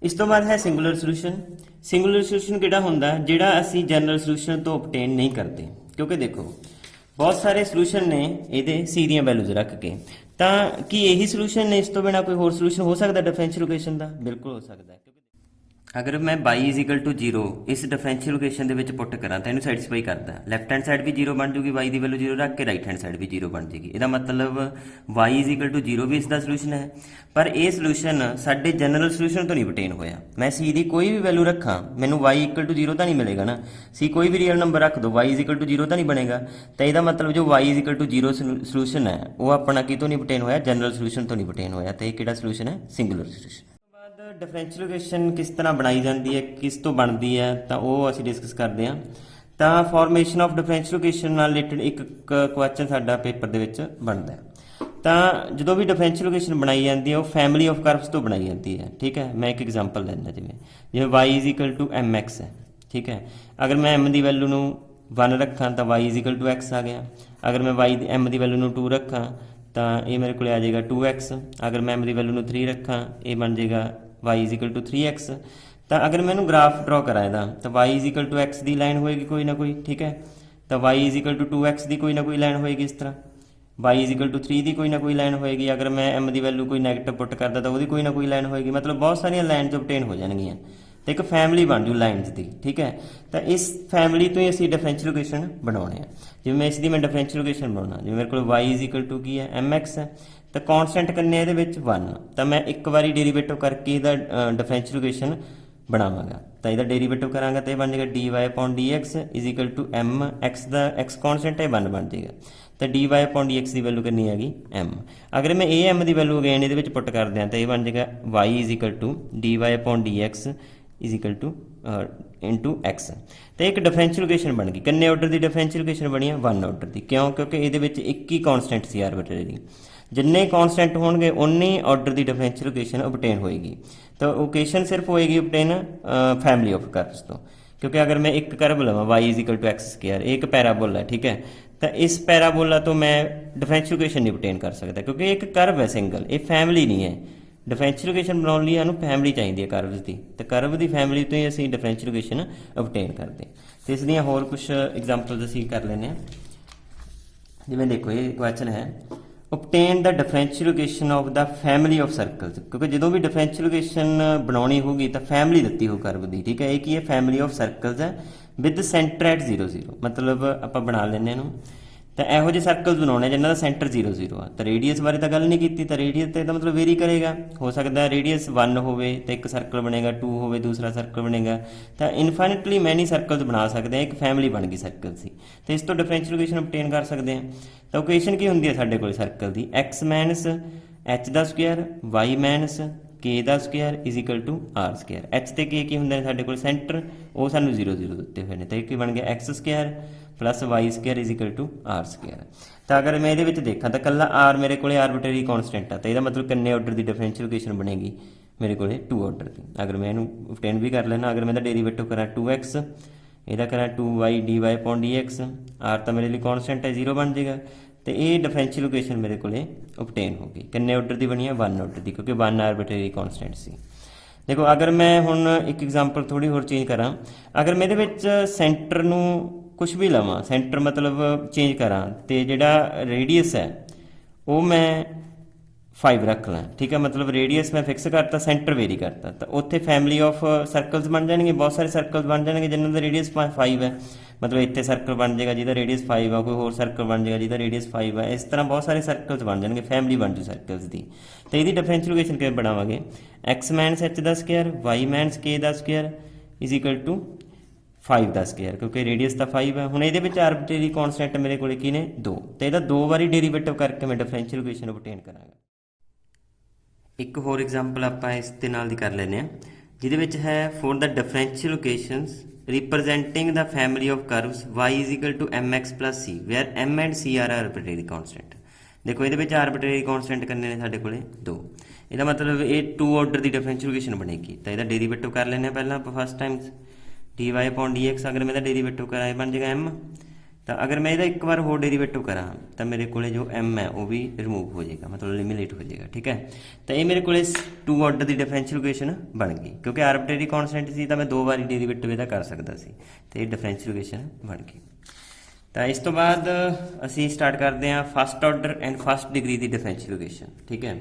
ਇਸ ਤੋਂ ਬਾਅਦ ਹੈ ਸਿੰਗੂਲਰ ਸੋਲੂਸ਼ਨ। ਸਿੰਗੂਲਰ ਸੋਲੂਸ਼ਨ ਕਿਹੜਾ ਹੁੰਦਾ, ਜਿਹੜਾ ਅਸੀਂ ਜਨਰਲ ਸੋਲੂਸ਼ਨ ਤੋਂ ਆਬਟੇਨ ਨਹੀਂ ਕਰਦੇ। ਕਿਉਂਕਿ ਦੇਖੋ ਬਹੁਤ ਸਾਰੇ ਸੋਲੂਸ਼ਨ ਨੇ ਇਹਦੇ c ਦੀਆਂ ਵੈਲਿਊਜ਼ ਰੱਖ ਕੇ, ਤਾਂ ਕੀ ਇਹੀ ਸੋਲੂਸ਼ਨ ਨੇ, ਇਸ ਤੋਂ ਬਿਨਾਂ ਕੋਈ ਹੋਰ ਸੋਲੂਸ਼ਨ ਹੋ ਸਕਦਾ ਡਿਫਰੈਂਸ਼ੀਏਸ਼ਨ ਦਾ? ਬਿਲਕੁਲ ਹੋ ਸਕਦਾ ਹੈ। अगर मैं y इज इक्वल टू 0 इस डिफरेंशिएशन के पुट करा तो इन्हू सैटिस्फाई करता, लैफ्ट हैंड साइड भी 0 बन जूगी, y की वैल्यू 0 रख के राइट हैंड साइड भी 0 बन जाएगी। इसका मतलब y इज इक्वल टू 0 भी इसका सोल्यूशन है, पर यह सोल्यूशन साडे जनरल सोल्यूशन तो नहीं obtain होया। मैं c की कोई भी वैल्यू रखा, मैनू y इक्वल टू 0 तो नहीं मिलेगा ना, c कोई भी रियल नंबर रख दो y इज इक्वल टू 0 तो नहीं बनेगा। तो यदा मतलब जो y is equal to 0 solution है वो अपना कितों नहीं obtain होया, जनरल सोल्यूशन तो नहीं obtain होया। तो यह किहड़ा सोल्यूशन है, सिंगुलर सोल्यूशन। डिफरेंशिएशन किस तरह बनाई जाती है, किस तो बनती है, तो वो असीं डिस्कस करते हैं। तो फॉर्मेशन ऑफ डिफरेंशिएशन नाल रिलेटेड एक क्वेश्चन साडा पेपर दे विच बनता है। तो जो भी डिफरेंशिएशन बनाई जाती है वो फैमिली ऑफ कर्व्स तो बनाई जाती है। ठीक है, मैं एक एग्जाम्पल लैंदा, जिवें y is equal to mx है। ठीक है, अगर मैं m की वैल्यू नूं 1 रखा तो y is equal to x आ गया। अगर मैं m की वैल्यू नूं 2 रखा तो ये मेरे को आ जाएगा 2x। अगर मैं m की वैल्यू नूं 3 रखा ये बन जाएगा y is equal to 3x। तो अगर मैं ग्राफ ड्रॉ करा इहदा तो y is equal to x की लाइन होएगी कोई ना कोई। ठीक है, तो y is equal to 2x की कोई ना कोई लाइन होएगी, इस तरह y इज इक्वल टू 3 की कोई ना कोई लाइन होएगी। अगर मैं m की वैल्यू कोई नैगेटिव पुट करता तो वो कोई ना कोई लाइन होएगी। मतलब बहुत सारिया लाइन्स ऑबटेन हो जाएगियां। ਤੇ ਇੱਕ ਫੈਮਿਲੀ ਬਣ ਜੂ ਲਾਈਨਸ ਦੀ, ਠੀਕ ਹੈ। ਤਾਂ ਇਸ ਫੈਮਿਲੀ ਤੋਂ ਹੀ ਅਸੀਂ ਡਿਫਰੈਂਸ਼ੀਅਲ ਇਕੁਏਸ਼ਨ ਬਣਾਉਣੇ ਆ। ਜਿਵੇਂ ਮੈਂ ਇਸ ਦੀ ਮੈਂ ਡਿਫਰੈਂਸ਼ੀਅਲ ਇਕੁਏਸ਼ਨ ਬਣਾਉਣਾ, ਜਿਵੇਂ ਮੇਰੇ ਕੋਲ y ਇਜ਼ ਇਕੁਅਲ ਟੂ ਕੀ ਹੈ mx ਹੈ, ਤਾਂ ਕੌਨਸਟੈਂਟ ਕਿੰਨੇ ਇਹਦੇ ਵਿੱਚ 1, ਤਾਂ ਮੈਂ ਇੱਕ ਵਾਰੀ ਡੈਰੀਵੇਟਿਵ ਕਰਕੇ ਇਹਦਾ ਡਿਫਰੈਂਸ਼ੀਅਲ ਇਕੁਏਸ਼ਨ ਬਣਾਵਾਂਗਾ। ਤਾਂ ਇਹਦਾ ਡੈਰੀਵੇਟਿਵ ਕਰਾਂਗਾ ਤਾਂ ਇਹ ਬਣ ਜਾਏਗਾ dy/dx is equal to m, x ਦਾ x ਕੌਨਸਟੈਂਟ ਹੈ 1 ਬਣ ਜਾਏਗਾ। ਤਾਂ dy/dx ਦੀ ਵੈਲੂ ਕਿੰਨੀ ਹੈਗੀ m। ਅਗਰ ਮੈਂ ਇਹ m ਦੀ ਵੈਲੂ ਅਗੇਨ ਇਹਦੇ ਵਿੱਚ ਪੁੱਟ ਕਰਦੇ ਹਾਂ ਤਾਂ ਇਹ ਬਣ ਜਾਏਗਾ y is equal to dy/dx is equal to into x। ਤਾਂ ਇੱਕ ਡਿਫਰੈਂਸ਼ੀਅਲ ਇਕੁਏਸ਼ਨ ਬਣ ਗਈ। ਕਿੰਨੇ ਆਰਡਰ ਦੀ ਡਿਫਰੈਂਸ਼ੀਅਲ ਇਕੁਏਸ਼ਨ ਬਣੀ ਹੈ 1 ਆਰਡਰ ਦੀ। ਕਿਉਂ? ਕਿਉਂਕਿ ਇਹਦੇ ਵਿੱਚ ਇੱਕ ਹੀ ਕੌਨਸਟੈਂਟ ਸੀ ਆਰਬਿਟਰੀ। ਜਿੰਨੇ ਕੌਨਸਟੈਂਟ ਹੋਣਗੇ ਉਨੇ ਆਰਡਰ ਦੀ ਡਿਫਰੈਂਸ਼ੀਅਲ ਇਕੁਏਸ਼ਨ ਓਬਟੇਨ ਹੋਏਗੀ। ਤਾਂ ਇਕੁਏਸ਼ਨ ਸਿਰਫ ਹੋਏਗੀ ਓਬਟੇਨ ਫੈਮਿਲੀ ਆਫ ਕਰਵਸ ਤੋਂ, ਕਿਉਂਕਿ ਅਗਰ ਮੈਂ ਇੱਕ ਕਰਵ ਲਵਾਂ y is equal to x square, ਇਹ ਇੱਕ ਪੈਰਾਬੋਲਾ, ਠੀਕ ਹੈ। ਤਾਂ ਇਸ ਪੈਰਾਬੋਲਾ ਤੋਂ ਮੈਂ ਡਿਫਰੈਂਸ਼ੀਅਲ ਇਕੁਏਸ਼ਨ ਨਹੀਂ ਓਬਟੇਨ ਕਰ ਸਕਦਾ, ਕਿਉਂਕਿ ਇਹ ਇੱਕ ਕਰਵ ਹੈ ਸਿੰਗਲ, ਇਹ ਫੈਮਿਲੀ ਨਹੀਂ ਹੈ। ਡਿਫਰੈਂਸ਼ੀਅਲ ਇਕੁਏਸ਼ਨ ਬਣਾਉਣ ਲਈ ਸਾਨੂੰ ਫੈਮਿਲੀ ਚਾਹੀਦੀ ਹੈ ਕਰਵਸ ਦੀ, ਤਾਂ ਕਰਵ ਦੀ ਫੈਮਿਲੀ ਤੋਂ ਹੀ ਅਸੀਂ ਡਿਫਰੈਂਸ਼ੀਅਲ ਇਕੁਏਸ਼ਨ ਓਬਟੇਨ ਕਰਦੇ ਹਾਂ। ਅਤੇ ਇਸ ਦੀਆਂ ਹੋਰ ਕੁਛ ਐਗਜ਼ਾਮਪਲਸ ਅਸੀਂ ਕਰ ਲੈਂਦੇ ਹਾਂ। ਜਿਵੇਂ ਦੇਖੋ ਇਹ ਕੁਐਸਚਨ ਹੈ, obtain the differential equation of the family of circles, ਕਿਉਂਕਿ ਜਦੋਂ ਵੀ ਡਿਫਰੈਂਸ਼ੀਅਲ ਇਕੁਏਸ਼ਨ ਬਣਾਉਣੀ ਹੋਊਗੀ ਤਾਂ ਫੈਮਿਲੀ ਦਿੱਤੀ ਹੋ ਕਰਵ ਦੀ, ਠੀਕ ਹੈ। ਇਹ ਕੀ ਹੈ? ਫੈਮਿਲੀ ਆਫ ਸਰਕਲਸ ਹੈ ਵਿਦ ਸੈਂਟਰ ਐਟ 0 0, ਮਤਲਬ ਆਪਾਂ ਬਣਾ ਲੈਂਦੇ ਇਹਨੂੰ। ਤਾਂ ਇਹੋ ਜਿਹੇ ਸਰਕਲਸ ਬਣਾਉਣੇ ਜਿਨ੍ਹਾਂ ਦਾ ਸੈਂਟਰ 0 0 ਆ। ਤਾਂ ਰੇਡੀਅਸ ਬਾਰੇ ਤਾਂ ਗੱਲ ਨਹੀਂ ਕੀਤੀ, ਤਾਂ ਰੇਡੀਅਸ ਤੇ ਇਹਦਾ ਮਤਲਬ ਵੇਰੀ ਕਰੇਗਾ। ਹੋ ਸਕਦਾ ਰੇਡੀਅਸ 1 ਹੋਵੇ ਤਾਂ ਇੱਕ ਸਰਕਲ ਬਣੇਗਾ, 2 ਹੋਵੇ ਦੂਸਰਾ ਸਰਕਲ ਬਣੇਗਾ। ਤਾਂ ਇਨਫਾਈਨਿਟਲੀ ਮੈਨੀ ਸਰਕਲਸ ਬਣਾ ਸਕਦੇ ਆ, ਇੱਕ ਫੈਮਿਲੀ ਬਣ ਗਈ ਸਰਕਲ ਸੀ। ਤੇ ਇਸ ਤੋਂ ਡਿਫਰੈਂਸ਼ੀਅਲ ਇਕੁਏਸ਼ਨ ਓਬਟੇਨ ਕਰ ਸਕਦੇ ਆ। ਤਾਂ ਇਕੁਏਸ਼ਨ ਕੀ ਹੁੰਦੀ ਹੈ ਸਾਡੇ ਕੋਲ ਸਰਕਲ ਦੀ? x ਮਾਈਨਸ h ਦਾ ਸਕੁਅਰ y ਮਾਈਨਸ k ਦਾ square is equal to r square. h ਤੇ k ਕੀ ਹੁੰਦਾ ਹੈ ਸਾਡੇ ਕੋਲ? ਸੈਂਟਰ, ਉਹ ਸਾਨੂੰ 0 0 ਦਿੱਤੇ ਹੋਏ ਨੇ। ਤਾਂ ਇਹ ਕੀ ਬਣ ਗਿਆ x square plus y square is equal to r square. ਤਾਂ ਅਗਰ ਮੈਂ ਇਹਦੇ ਵਿੱਚ ਦੇਖਾਂ ਤਾਂ ਕੱਲਾ r ਮੇਰੇ ਕੋਲ ਆਰਬਿਟਰੀ ਕੌਨਸਟੈਂਟ ਆ, ਤਾਂ ਇਹਦਾ ਮਤਲਬ ਕਿੰਨੇ ਆਰਡਰ ਦੀ ਡਿਫਰੈਂਸ਼ੀਅਲ ਇਕੁਏਸ਼ਨ ਬਣੇਗੀ? ਮੇਰੇ ਕੋਲ 2 ਆਰਡਰ ਦੀ। ਅਗਰ ਮੈਂ ਇਹਨੂੰ ਓਬਟੇਨ ਵੀ ਕਰ ਲੈਣਾ, ਅਗਰ ਮੈਂ ਇਹਦਾ ਡੈਰੀਵੇਟਿਵ ਕਰਾਂ 2x, ਇਹਦਾ ਕਰਾਂ 2y dy/dx, r ਤਾਂ ਮੇਰੇ ਲਈ ਕੌਨਸਟੈਂਟ ਹੈ 0 ਬਣ ਜਾਏਗਾ। ਤੇ ਇਹ ਡਿਫਰੈਂਸ਼ੀਅਲ ਇਕੁਏਸ਼ਨ ਮੇਰੇ ਕੋਲੇ ਓਬਟੇਨ ਹੋ ਗਈ। ਕਿੰਨੇ ਆਰਡਰ ਦੀ ਬਣੀ ਹੈ? 1 ਆਰਡਰ ਦੀ, ਕਿਉਂਕਿ 1 ਆਰਬਿਟਰੀ ਕੌਨਸਟੈਂਟ ਸੀ। ਦੇਖੋ ਅਗਰ ਮੈਂ ਹੁਣ ਇੱਕ ਐਗਜ਼ਾਮਪਲ ਥੋੜੀ ਹੋਰ ਚੇਂਜ ਕਰਾਂ, ਅਗਰ ਮੈਂ ਇਹਦੇ ਵਿੱਚ ਸੈਂਟਰ ਨੂੰ ਕੁਛ ਵੀ ਲਵਾਂ, ਸੈਂਟਰ ਮਤਲਬ ਚੇਂਜ ਕਰਾਂ, ਤੇ ਜਿਹੜਾ ਰੇਡੀਅਸ ਹੈ ਉਹ ਮੈਂ 5 ਰੱਖ ਲਾਂ, ਠੀਕ ਹੈ। ਮਤਲਬ ਰੇਡੀਅਸ ਮੈਂ ਫਿਕਸ ਕਰਤਾ, ਸੈਂਟਰ ਵੇਰੀ ਕਰਤਾ, ਤਾਂ ਉੱਥੇ ਫੈਮਿਲੀ ਆਫ ਸਰਕਲਸ ਬਣ ਜਾਣਗੇ, ਬਹੁਤ ਸਾਰੇ ਸਰਕਲਸ ਬਣ ਜਾਣਗੇ ਜਿਨ੍ਹਾਂ ਦਾ ਰੇਡੀਅਸ 5 ਹੈ। ਮਤਲਬ ਇੱਥੇ ਸਰਕਲ ਬਣ ਜਾਏਗਾ ਜਿਹਦਾ ਰੇਡੀਅਸ 5 ਆ, ਕੋਈ ਹੋਰ ਸਰਕਲ ਬਣ ਜਾਏਗਾ ਜਿਹਦਾ ਰੇਡੀਅਸ 5 ਆ। ਇਸ ਤਰ੍ਹਾਂ ਬਹੁਤ ਸਾਰੇ ਸਰਕਲਸ ਬਣ ਜਾਣਗੇ, ਫੈਮਿਲੀ ਬਣ ਜੂ ਸਰਕਲਸ ਦੀ। ਤਾਂ ਇਹਦੀ ਡਿਫਰੈਂਸ਼ੀਅਲ ਇਕੁਏਸ਼ਨ ਕਿਵੇਂ ਬਣਾਵਾਂਗੇ? x ਮਾਈਨਸ h ਦਾ ਸਕੁਅਰ y ਮਾਈਨਸ k ਦਾ ਸਕੁਅਰ ਇਜ਼ ਇਕੁਅਲ ਟੂ 5 ਦਾ ਸਕੁਅਰ, ਕਿਉਂਕਿ ਰੇਡੀਅਸ ਤਾਂ 5 ਹੈ। ਹੁਣ ਇਹਦੇ ਵਿੱਚ ਆਰਬਿਟਰੀ ਕੌਨਸਟੈਂਟ ਮੇਰੇ ਕੋਲ ਕੀ ਨੇ? 2। ਤਾਂ ਇਹਦਾ 2 ਵਾਰੀ ਡੈਰੀਵੇਟਿਵ ਕਰਕੇ ਮੈਂ ਡਿਫਰੈਂਸ਼ੀਅਲ ਇਕੁਏਸ਼ਨ ਓਬਟੇਨ ਕਰਾਂਗਾ। ਇੱਕ ਹੋਰ ਐਗਜ਼ਾਮਪਲ ਆਪਾਂ ਇਸ ਦੇ ਨਾਲ ਦੀ ਕਰ ਲੈਂਦੇ ਹਾਂ, ਜਿਹਦੇ ਵਿੱਚ ਹੈ ਫੋਰ ਦਾ differential equations representing the family of curves y is equal to mx plus c where m and c are arbitrary constant। ਦੇਖੋ ਇਹਦੇ ਵਿੱਚ ਆਰਬਿਟਰੀ ਕੌਨਸਟੈਂਟ ਕਿੰਨੇ ਨੇ ਸਾਡੇ ਕੋਲੇ? 2। ਇਹਦਾ ਮਤਲਬ ਇਹ 2 ਆਰਡਰ ਦੀ ਡਿਫਰੈਂਸ਼ੀਅਲ ਇਕੁਏਸ਼ਨ ਬਣੇਗੀ। ਤਾਂ ਇਹਦਾ ਡੈਰੀਵੇਟਿਵ ਕਰ ਲੈਂਦੇ ਹਾਂ ਪਹਿਲਾਂ ਆਪਾਂ ਫਸਟ ਟਾਈਮਸ dy/dx। ਅਗਰ ਮੈਂ ਇਹਦਾ ਡੈਰੀਵੇਟਿਵ ਕਰਾਂ ਇਹ ਬਣ ਜਾਏਗਾ m। ਤਾਂ ਅਗਰ ਮੈਂ ਇਹਦਾ ਇੱਕ ਵਾਰ ਹੋਰ ਡੈਰੀਵੇਟਿਵ ਕਰਾਂ ਤਾਂ ਮੇਰੇ ਕੋਲੇ ਜੋ m ਹੈ ਉਹ ਵੀ ਰਿਮੂਵ ਹੋ ਜਾਏਗਾ, ਮਤਲਬ ਐਲੀਮੀਨੇਟ ਹੋ ਜਾਏਗਾ, ਠੀਕ ਹੈ। ਤਾਂ ਇਹ ਮੇਰੇ ਕੋਲੇ 2 ਆਰਡਰ ਦੀ ਡਿਫਰੈਂਸ਼ੀਅਲ ਇਕੁਏਸ਼ਨ ਬਣ ਗਈ, ਕਿਉਂਕਿ ਆਰਬਿਟਰੀ ਕੌਨਸਟੈਂਟ ਸੀ ਤਾਂ ਮੈਂ 2 ਵਾਰੀ ਡੈਰੀਵੇਟਿਵ ਇਹਦਾ ਕਰ ਸਕਦਾ ਸੀ, ਤੇ ਇਹ ਡਿਫਰੈਂਸ਼ੀਅਲ ਇਕੁਏਸ਼ਨ ਬਣ ਗਈ। ਤਾਂ ਇਸ ਤੋਂ ਬਾਅਦ ਅਸੀਂ ਸਟਾਰਟ ਕਰਦੇ ਹਾਂ first order and fast degree the differential equation, ਠੀਕ ਹੈ।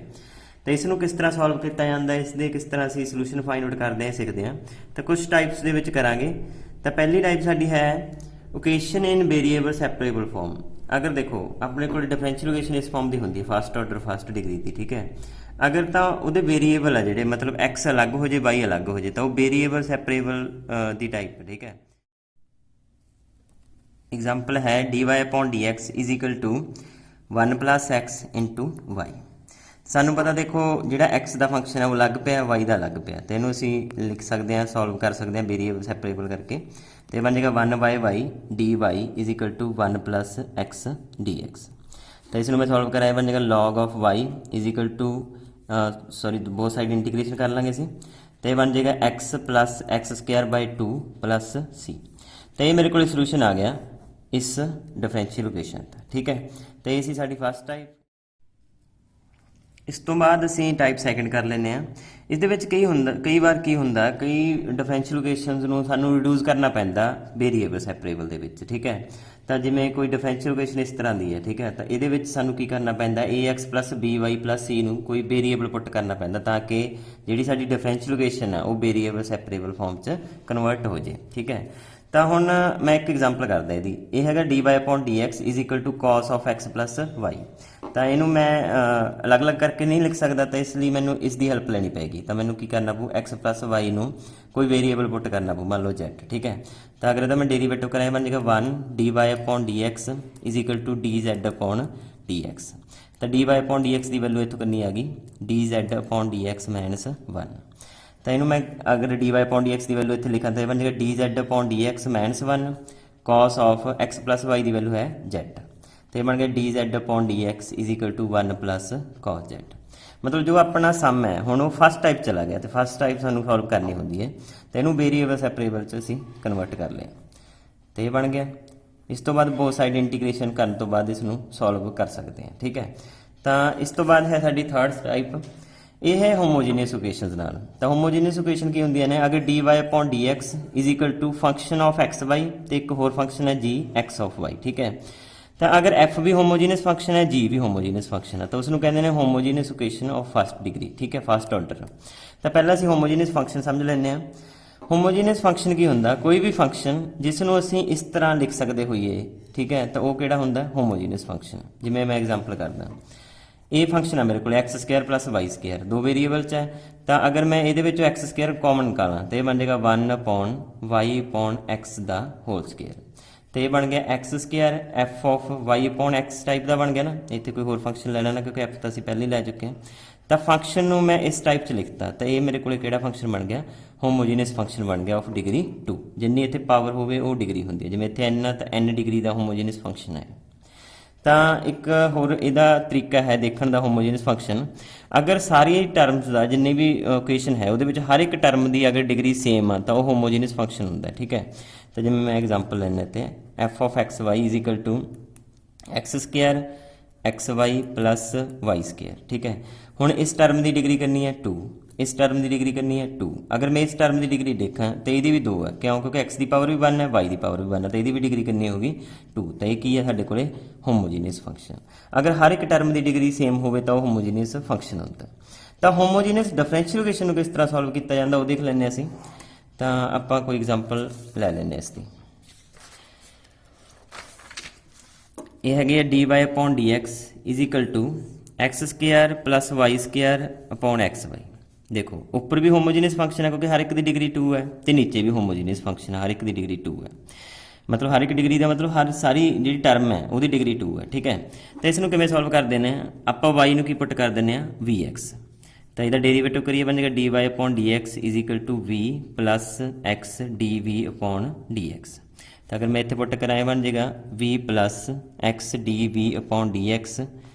ਤਾਂ ਇਸ ਨੂੰ ਕਿਸ ਤਰ੍ਹਾਂ ਸੋਲਵ ਕੀਤਾ ਜਾਂਦਾ, ਇਸ ਦੇ ਕਿਸ ਤਰ੍ਹਾਂ ਅਸੀਂ ਸੋਲੂਸ਼ਨ ਫਾਈਂਡ ਆਊਟ ਕਰਦੇ ਹਾਂ ਸਿੱਖਦੇ ਹਾਂ। ਤਾਂ ਕੁਝ ਟਾਈਪਸ ਦੇ ਵਿੱਚ ਕਰਾਂਗੇ। ਤਾਂ ਪਹਿਲੀ ਟਾਈਪ ਸਾਡੀ ਹੈ ਇਕੁਏਸ਼ਨ ਇਨ ਵੇਰੀਏਬਲ ਸੈਪਰੇਬਲ ਫਾਰਮ। ਅਗਰ ਦੇਖੋ ਆਪਣੇ ਕੋਲ ਡਿਫਰੈਂਸ਼ੀਅਲ ਇਕੁਏਸ਼ਨ ਇਸ ਫਾਰਮ ਦੀ ਹੁੰਦੀ ਹੈ ਫਸਟ ਆਰਡਰ ਫਸਟ ਡਿਗਰੀ ਦੀ, ਠੀਕ ਹੈ। ਅਗਰ ਤਾਂ ਉਹਦੇ ਵੇਰੀਏਬਲ ਆ ਜਿਹੜੇ, ਮਤਲਬ x ਅਲੱਗ ਹੋ ਜੇ y ਅਲੱਗ ਹੋ ਜੇ, ਤਾਂ ਉਹ ਵੇਰੀਏਬਲ ਸੈਪਰੇਬਲ ਦੀ ਟਾਈਪ, ਠੀਕ ਹੈ। ਐਗਜ਼ਾਮਪਲ ਹੈ dy/dx is equal to 1 plus x into y। ਸਾਨੂੰ ਪਤਾ ਦੇਖੋ ਜਿਹੜਾ x ਦਾ ਫੰਕਸ਼ਨ ਹੈ ਉਹ ਅਲੱਗ ਪਿਆ, y ਦਾ ਅਲੱਗ ਪਿਆ, ਤੇ ਇਹਨੂੰ ਅਸੀਂ ਲਿਖ ਸਕਦੇ ਹਾਂ, ਸੋਲਵ ਕਰ ਸਕਦੇ ਹਾਂ ਵੇਰੀਏਬਲ ਸੈਪਰੇਬਲ ਕਰਕੇ। ਤੇ ਬਣ ਜਾਏਗਾ 1/y dy is equal to 1 plus x dx। ਤਾਂ ਇਸ ਨੂੰ ਮੈਂ ਸੋਲਵ ਕਰਾਇਆ ਬਣ ਜਾਏਗਾ log of y is equal to ਬਹੁਤ ਸਾਈਡ ਇੰਟੀਗ੍ਰੇਸ਼ਨ ਕਰ ਲਾਂਗੇ ਅਸੀਂ, ਤੇ ਬਣ ਜਾਏਗਾ x ਪਲੱਸ x ਸਕੁਅਰ ਬਾਈ 2 ਪਲੱਸ c। ਤੇ ਇਹ ਮੇਰੇ ਕੋਲ ਸੋਲੂਸ਼ਨ ਆ ਗਿਆ ਇਸ ਡਿਫਰੈਂਸ਼ੀਅਲ ਇਕੁਏਸ਼ਨ ਦਾ, ਠੀਕ ਹੈ। ਤੇ ਇਹ ਸੀ ਸਾਡੀ ਫਸਟ ਟਾਈਪ। ਇਸ ਤੋਂ ਬਾਅਦ ਅਸੀਂ ਟਾਈਪ ਸੈਕਿੰਡ ਕਰ ਲੈਂਦੇ ਹਾਂ। ਇਸ ਦੇ ਵਿੱਚ ਕਈ ਵਾਰ ਕੀ ਹੁੰਦਾ, ਕਈ ਡਿਫਰੈਂਸ਼ੀਅਲ ਇਕੁਏਸ਼ਨਸ ਨੂੰ ਸਾਨੂੰ ਰਿਡਿਊਸ ਕਰਨਾ ਪੈਂਦਾ ਵੇਰੀਏਬਲ ਸੈਪਰੇਬਲ ਦੇ ਵਿੱਚ, ਠੀਕ ਹੈ। ਤਾਂ ਜਿਵੇਂ ਕੋਈ ਡਿਫਰੈਂਸ਼ੀਅਲ ਇਕੁਏਸ਼ਨ ਇਸ ਤਰ੍ਹਾਂ ਦੀ ਹੈ, ਠੀਕ ਹੈ, ਤਾਂ ਇਹਦੇ ਵਿੱਚ ਸਾਨੂੰ ਕੀ ਕਰਨਾ ਪੈਂਦਾ, ax plus by plus c ਨੂੰ ਕੋਈ ਵੇਰੀਏਬਲ ਪੁੱਟ ਕਰਨਾ ਪੈਂਦਾ ਤਾਂ ਕਿ ਜਿਹੜੀ ਸਾਡੀ ਡਿਫਰੈਂਸ਼ੀਅਲ ਇਕੁਏਸ਼ਨ ਆ ਉਹ ਵੇਰੀਏਬਲ ਸੈਪਰੇਬਲ ਫਾਰਮ 'ਚ ਕਨਵਰਟ ਹੋ ਜੇ, ਠੀਕ ਹੈ। ਤਾਂ ਹੁਣ ਮੈਂ ਇੱਕ ਐਗਜ਼ਾਮਪਲ ਕਰਦਾ ਇਹਦੀ, ਇਹ ਹੈਗਾ dy/dx is equal to cos of x plus y। ਤਾਂ ਇਹਨੂੰ ਮੈਂ ਅਲੱਗ-ਅਲੱਗ ਕਰਕੇ ਨਹੀਂ ਲਿਖ ਸਕਦਾ, ਤਾਂ ਇਸ ਲਈ ਮੈਨੂੰ ਇਸ ਦੀ ਹੈਲਪ ਲੈਣੀ ਪਏਗੀ। ਤਾਂ ਮੈਨੂੰ ਕੀ ਕਰਨਾ ਪਊ, x plus y ਨੂੰ ਕੋਈ ਵੇਰੀਏਬਲ ਪੁੱਟ ਕਰਨਾ ਪਊ, ਮੰਨ ਲਓ z, ਠੀਕ ਹੈ। ਤਾਂ ਅਗਰ ਇਹਦਾ ਮੈਂ ਡੈਰੀਵੇਟਿਵ ਕਰਾਂ, ਬਣ ਜਾਏਗਾ 1 dy/dx is equal to dz/dx। ਤਾਂ dy/dx ਦੀ ਵੈਲਿਊ ਇੱਥੋਂ ਕਿੰਨੀ ਆ ਗਈ, dz/dx -1। ਤਾਂ ਇਹਨੂੰ ਮੈਂ ਅਗਰ dy/dx ਦੀ ਵੈਲਿਊ ਇੱਥੇ ਲਿਖਾਂ ਤਾਂ ਇਹ ਬਣ ਜਾਏਗਾ dz/dx -1 cos of x plus y the value ਹੈ z। ਤੇ ਇਹ ਬਣ ਗਿਆ dz/dx is equal to 1 plus cos z। ਮਤਲਬ ਜੋ ਆਪਣਾ ਸਮ ਹੈ ਹੁਣ ਉਹ ਫਸਟ ਟਾਈਪ ਚਲਾ ਗਿਆ, ਤੇ ਫਸਟ ਟਾਈਪ ਸਾਨੂੰ ਸੋਲਵ ਕਰਨੀ ਹੁੰਦੀ ਹੈ, ਤੇ ਇਹਨੂੰ ਵੇਰੀਏਬਲ ਸੈਪਰੇਬਲ 'ਚ ਅਸੀਂ ਕਨਵਰਟ ਕਰ ਲਿਆ, ਤੇ ਇਹ ਬਣ ਗਿਆ। ਇਸ ਤੋਂ ਬਾਅਦ ਬੋਥ ਸਾਈਡ ਇੰਟੀਗ੍ਰੇਸ਼ਨ ਕਰਨ ਤੋਂ ਬਾਅਦ ਇਸ ਨੂੰ ਸੋਲਵ ਕਰ ਸਕਦੇ ਹਾਂ, ਠੀਕ ਹੈ। ਤਾਂ ਇਸ ਤੋਂ ਬਾਅਦ ਹੈ ਸਾਡੀ ਥਰਡ ਟਾਈਪ, ਇਹ ਹੈ ਹੋਮੋਜੀਨੀਅਸ ਇਕੁਏਸ਼ਨਸ ਨਾਲ। ਤਾਂ ਹੋਮੋਜੀਨੀਅਸ ਇਕੁਏਸ਼ਨ ਕੀ ਹੁੰਦੀਆਂ ਨੇ, ਅਗਰ dy/dx is equal to function of x y ਤੇ ਇੱਕ ਹੋਰ ਫੰਕਸ਼ਨ ਹੈ g x of y, ਠੀਕ ਹੈ। ਤਾਂ ਅਗਰ f ਵੀ ਹੋਮੋਜੀਨੀਅਸ ਫੰਕਸ਼ਨ ਹੈ, g ਵੀ ਹੋਮੋਜੀਨੀਅਸ ਫੰਕਸ਼ਨ ਹੈ, ਤਾਂ ਉਸ ਨੂੰ ਕਹਿੰਦੇ ਨੇ ਹੋਮੋਜੀਨੀਅਸ ਇਕੁਏਸ਼ਨ ਆਫ ਫਸਟ ਡਿਗਰੀ, ਠੀਕ ਹੈ, ਫਸਟ ਆਰਡਰ। ਤਾਂ ਪਹਿਲਾਂ ਅਸੀਂ ਹੋਮੋਜੀਨੀਅਸ ਫੰਕਸ਼ਨ ਸਮਝ ਲੈਂਦੇ ਹਾਂ। ਹੋਮੋਜੀਨੀਅਸ ਫੰਕਸ਼ਨ ਕੀ ਹੁੰਦਾ, ਕੋਈ ਵੀ ਫੰਕਸ਼ਨ ਜਿਸ ਨੂੰ ਅਸੀਂ ਇਸ ਤਰ੍ਹਾਂ ਲਿਖ ਸਕਦੇ ਹੋਈਏ, ਠੀਕ ਹੈ, ਤਾਂ ਉਹ ਕਿਹੜਾ ਹੁੰਦਾ, ਹੋਮੋਜੀਨੀਅਸ ਫੰਕਸ਼ਨ। ਜਿਵੇਂ ਮੈਂ ਐਗਜ਼ਾਮਪਲ ਕਰਦਾ, ਇਹ ਫੰਕਸ਼ਨ ਆ ਮੇਰੇ ਕੋਲ x² + y², ਦੋ ਵੇਰੀਏਬਲ 'ਚ ਹੈ। ਤਾਂ ਅਗਰ ਮੈਂ ਇਹਦੇ ਵਿੱਚੋਂ x² ਕਾਮਨ ਨਿਕਾਲਾਂ ਤਾਂ ਇਹ ਬਣ ਜਾਏਗਾ 1/y/x ਦਾ ਹੋਲ ਸਕੁਅਰ। ਤੇ ਇਹ ਬਣ ਗਿਆ x² f of y/x type ਦਾ ਬਣ ਗਿਆ ਨਾ, ਇੱਥੇ ਕੋਈ ਹੋਰ ਫੰਕਸ਼ਨ ਲੈ ਲੈਣਾ ਕਿਉਂਕਿ f ਤਾਂ ਅਸੀਂ ਪਹਿਲਾਂ ਹੀ ਲੈ ਚੁੱਕੇ ਹਾਂ। ਤਾਂ ਫੰਕਸ਼ਨ ਨੂੰ ਮੈਂ ਇਸ ਟਾਈਪ 'ਚ ਲਿਖਤਾ, ਤਾਂ ਇਹ ਮੇਰੇ ਕੋਲ ਕਿਹੜਾ ਫੰਕਸ਼ਨ ਬਣ ਗਿਆ, ਹੋਮੋਜੀਨੀਅਸ ਫੰਕਸ਼ਨ ਬਣ ਗਿਆ ਆਫ ਡਿਗਰੀ 2। ਜਿੰਨੀ ਇੱਥੇ ਪਾਵਰ ਹੋਵੇ ਉਹ ਡਿਗਰੀ ਹੁੰਦੀ ਹੈ, ਜਿਵੇਂ ਇੱਥੇ n ਆ ਤਾਂ n ਡਿਗਰੀ ਦਾ ਹੋਮੋਜੀਨੀਅਸ ਫੰਕਸ਼ਨ ਹੈ। ਤਾਂ ਇੱਕ ਹੋਰ ਇਹਦਾ ਤਰੀਕਾ ਹੈ ਦੇਖਣ ਦਾ ਹੋਮੋਜੀਨੀਅਸ ਫੰਕਸ਼ਨ, ਅਗਰ ਸਾਰੀ ਟਰਮਸ ਦਾ ਜਿੰਨੀ ਵੀ ਇਕੁਏਸ਼ਨ ਹੈ ਉਹਦੇ ਵਿੱਚ ਹਰ ਇੱਕ ਟਰਮ ਦੀ ਅਗਰ ਡਿਗਰੀ ਸੇਮ ਆ ਤਾਂ ਉਹ ਹੋਮੋਜੀਨੀਅਸ ਫੰਕਸ਼ਨ ਹੁੰਦਾ, ਠੀਕ ਹੈ। ਤਾਂ ਜਿਵੇਂ ਮੈਂ ਐਗਜ਼ਾਮਪਲ ਲੈਣਾ ਤੇ f of x y is equal to x² xy plus y², ਠੀਕ ਹੈ। ਹੁਣ ਇਸ ਟਰਮ ਦੀ ਡਿਗਰੀ ਕਿੰਨੀ ਹੈ, 2, ਇਸ ਟਰਮ ਦੀ ਡਿਗਰੀ ਕਿੰਨੀ ਹੈ, 2। ਅਗਰ ਮੈਂ ਇਸ ਟਰਮ ਦੀ ਡਿਗਰੀ ਦੇਖਾਂ ਤਾਂ ਇਹਦੀ ਵੀ 2 ਹੈ, ਕਿਉਂ, ਕਿਉਂਕਿ x ਦੀ ਪਾਵਰ ਵੀ 1 ਹੈ, y ਦੀ ਪਾਵਰ ਵੀ 1 ਹੈ, ਤਾਂ ਇਹਦੀ ਵੀ ਡਿਗਰੀ ਕਿੰਨੀ ਹੋਗੀ, 2। ਤਾਂ ਇਹ ਕੀ ਹੈ ਸਾਡੇ ਕੋਲੇ, ਹੋਮੋਜੀਨੀਅਸ ਫੰਕਸ਼ਨ। ਅਗਰ ਹਰ ਇੱਕ ਟਰਮ ਦੀ ਡਿਗਰੀ ਸੇਮ ਹੋਵੇ ਤਾਂ ਉਹ ਹੋਮੋਜੀਨੀਅਸ ਫੰਕਸ਼ਨ ਹੁੰਦਾ। ਤਾਂ ਹੋਮੋਜੀਨੀਅਸ ਡਿਫਰੈਂਸ਼ੀਅਲ ਇਕੁਏਸ਼ਨ ਨੂੰ ਕਿਸ ਤਰ੍ਹਾਂ ਸੋਲਵ ਕੀਤਾ ਜਾਂਦਾ ਉਹ ਦੇਖ ਲੈਂਦੇ ਅਸੀਂ। ਤਾਂ ਆਪਾਂ ਕੋਈ ਐਗਜ਼ਾਮਪਲ ਲੈ ਲੈਂਦੇ ਇਸ ਦੀ, ਇਹ ਹੈਗੀ ਹੈ dy/dx is equal to x² + y² xy। ਦੇਖੋ ਉੱਪਰ ਵੀ ਹੋਮੋਜੀਨੀਅਸ ਫੰਕਸ਼ਨ ਹੈ ਕਿਉਂਕਿ ਹਰ ਇੱਕ ਦੀ ਡਿਗਰੀ 2 ਹੈ, ਤੇ ਨੀਚੇ ਵੀ ਹੋਮੋਜੀਨੀਅਸ ਫੰਕਸ਼ਨ ਹੈ, ਹਰ ਇੱਕ ਦੀ ਡਿਗਰੀ 2 ਹੈ। ਮਤਲਬ ਹਰ ਇੱਕ ਡਿਗਰੀ ਦਾ ਮਤਲਬ ਹਰ ਸਾਰੀ ਜਿਹੜੀ ਟਰਮ ਹੈ ਉਹਦੀ ਡਿਗਰੀ 2 ਹੈ, ਠੀਕ ਹੈ। ਤਾਂ ਇਸ ਨੂੰ ਕਿਵੇਂ ਸੋਲਵ ਕਰ ਦਿੰਦੇ ਹਾਂ, ਆਪਾਂ y ਨੂੰ ਕੀ ਪੁੱਟ ਕਰ ਦਿੰਦੇ ਹਾਂ, vx। ਤਾਂ ਇਹਦਾ ਡੈਰੀਵੇਟਿਵ ਕਰੀਏ ਬਣ ਜਾਏਗਾ dy/dx is equal to v + x dv/dx। ਤਾਂ ਅਗਰ ਮੈਂ ਇੱਥੇ ਪੁੱਟ ਕਰਾਂ ਇਹ ਬਣ ਜਾਏਗਾ v + x dv/dx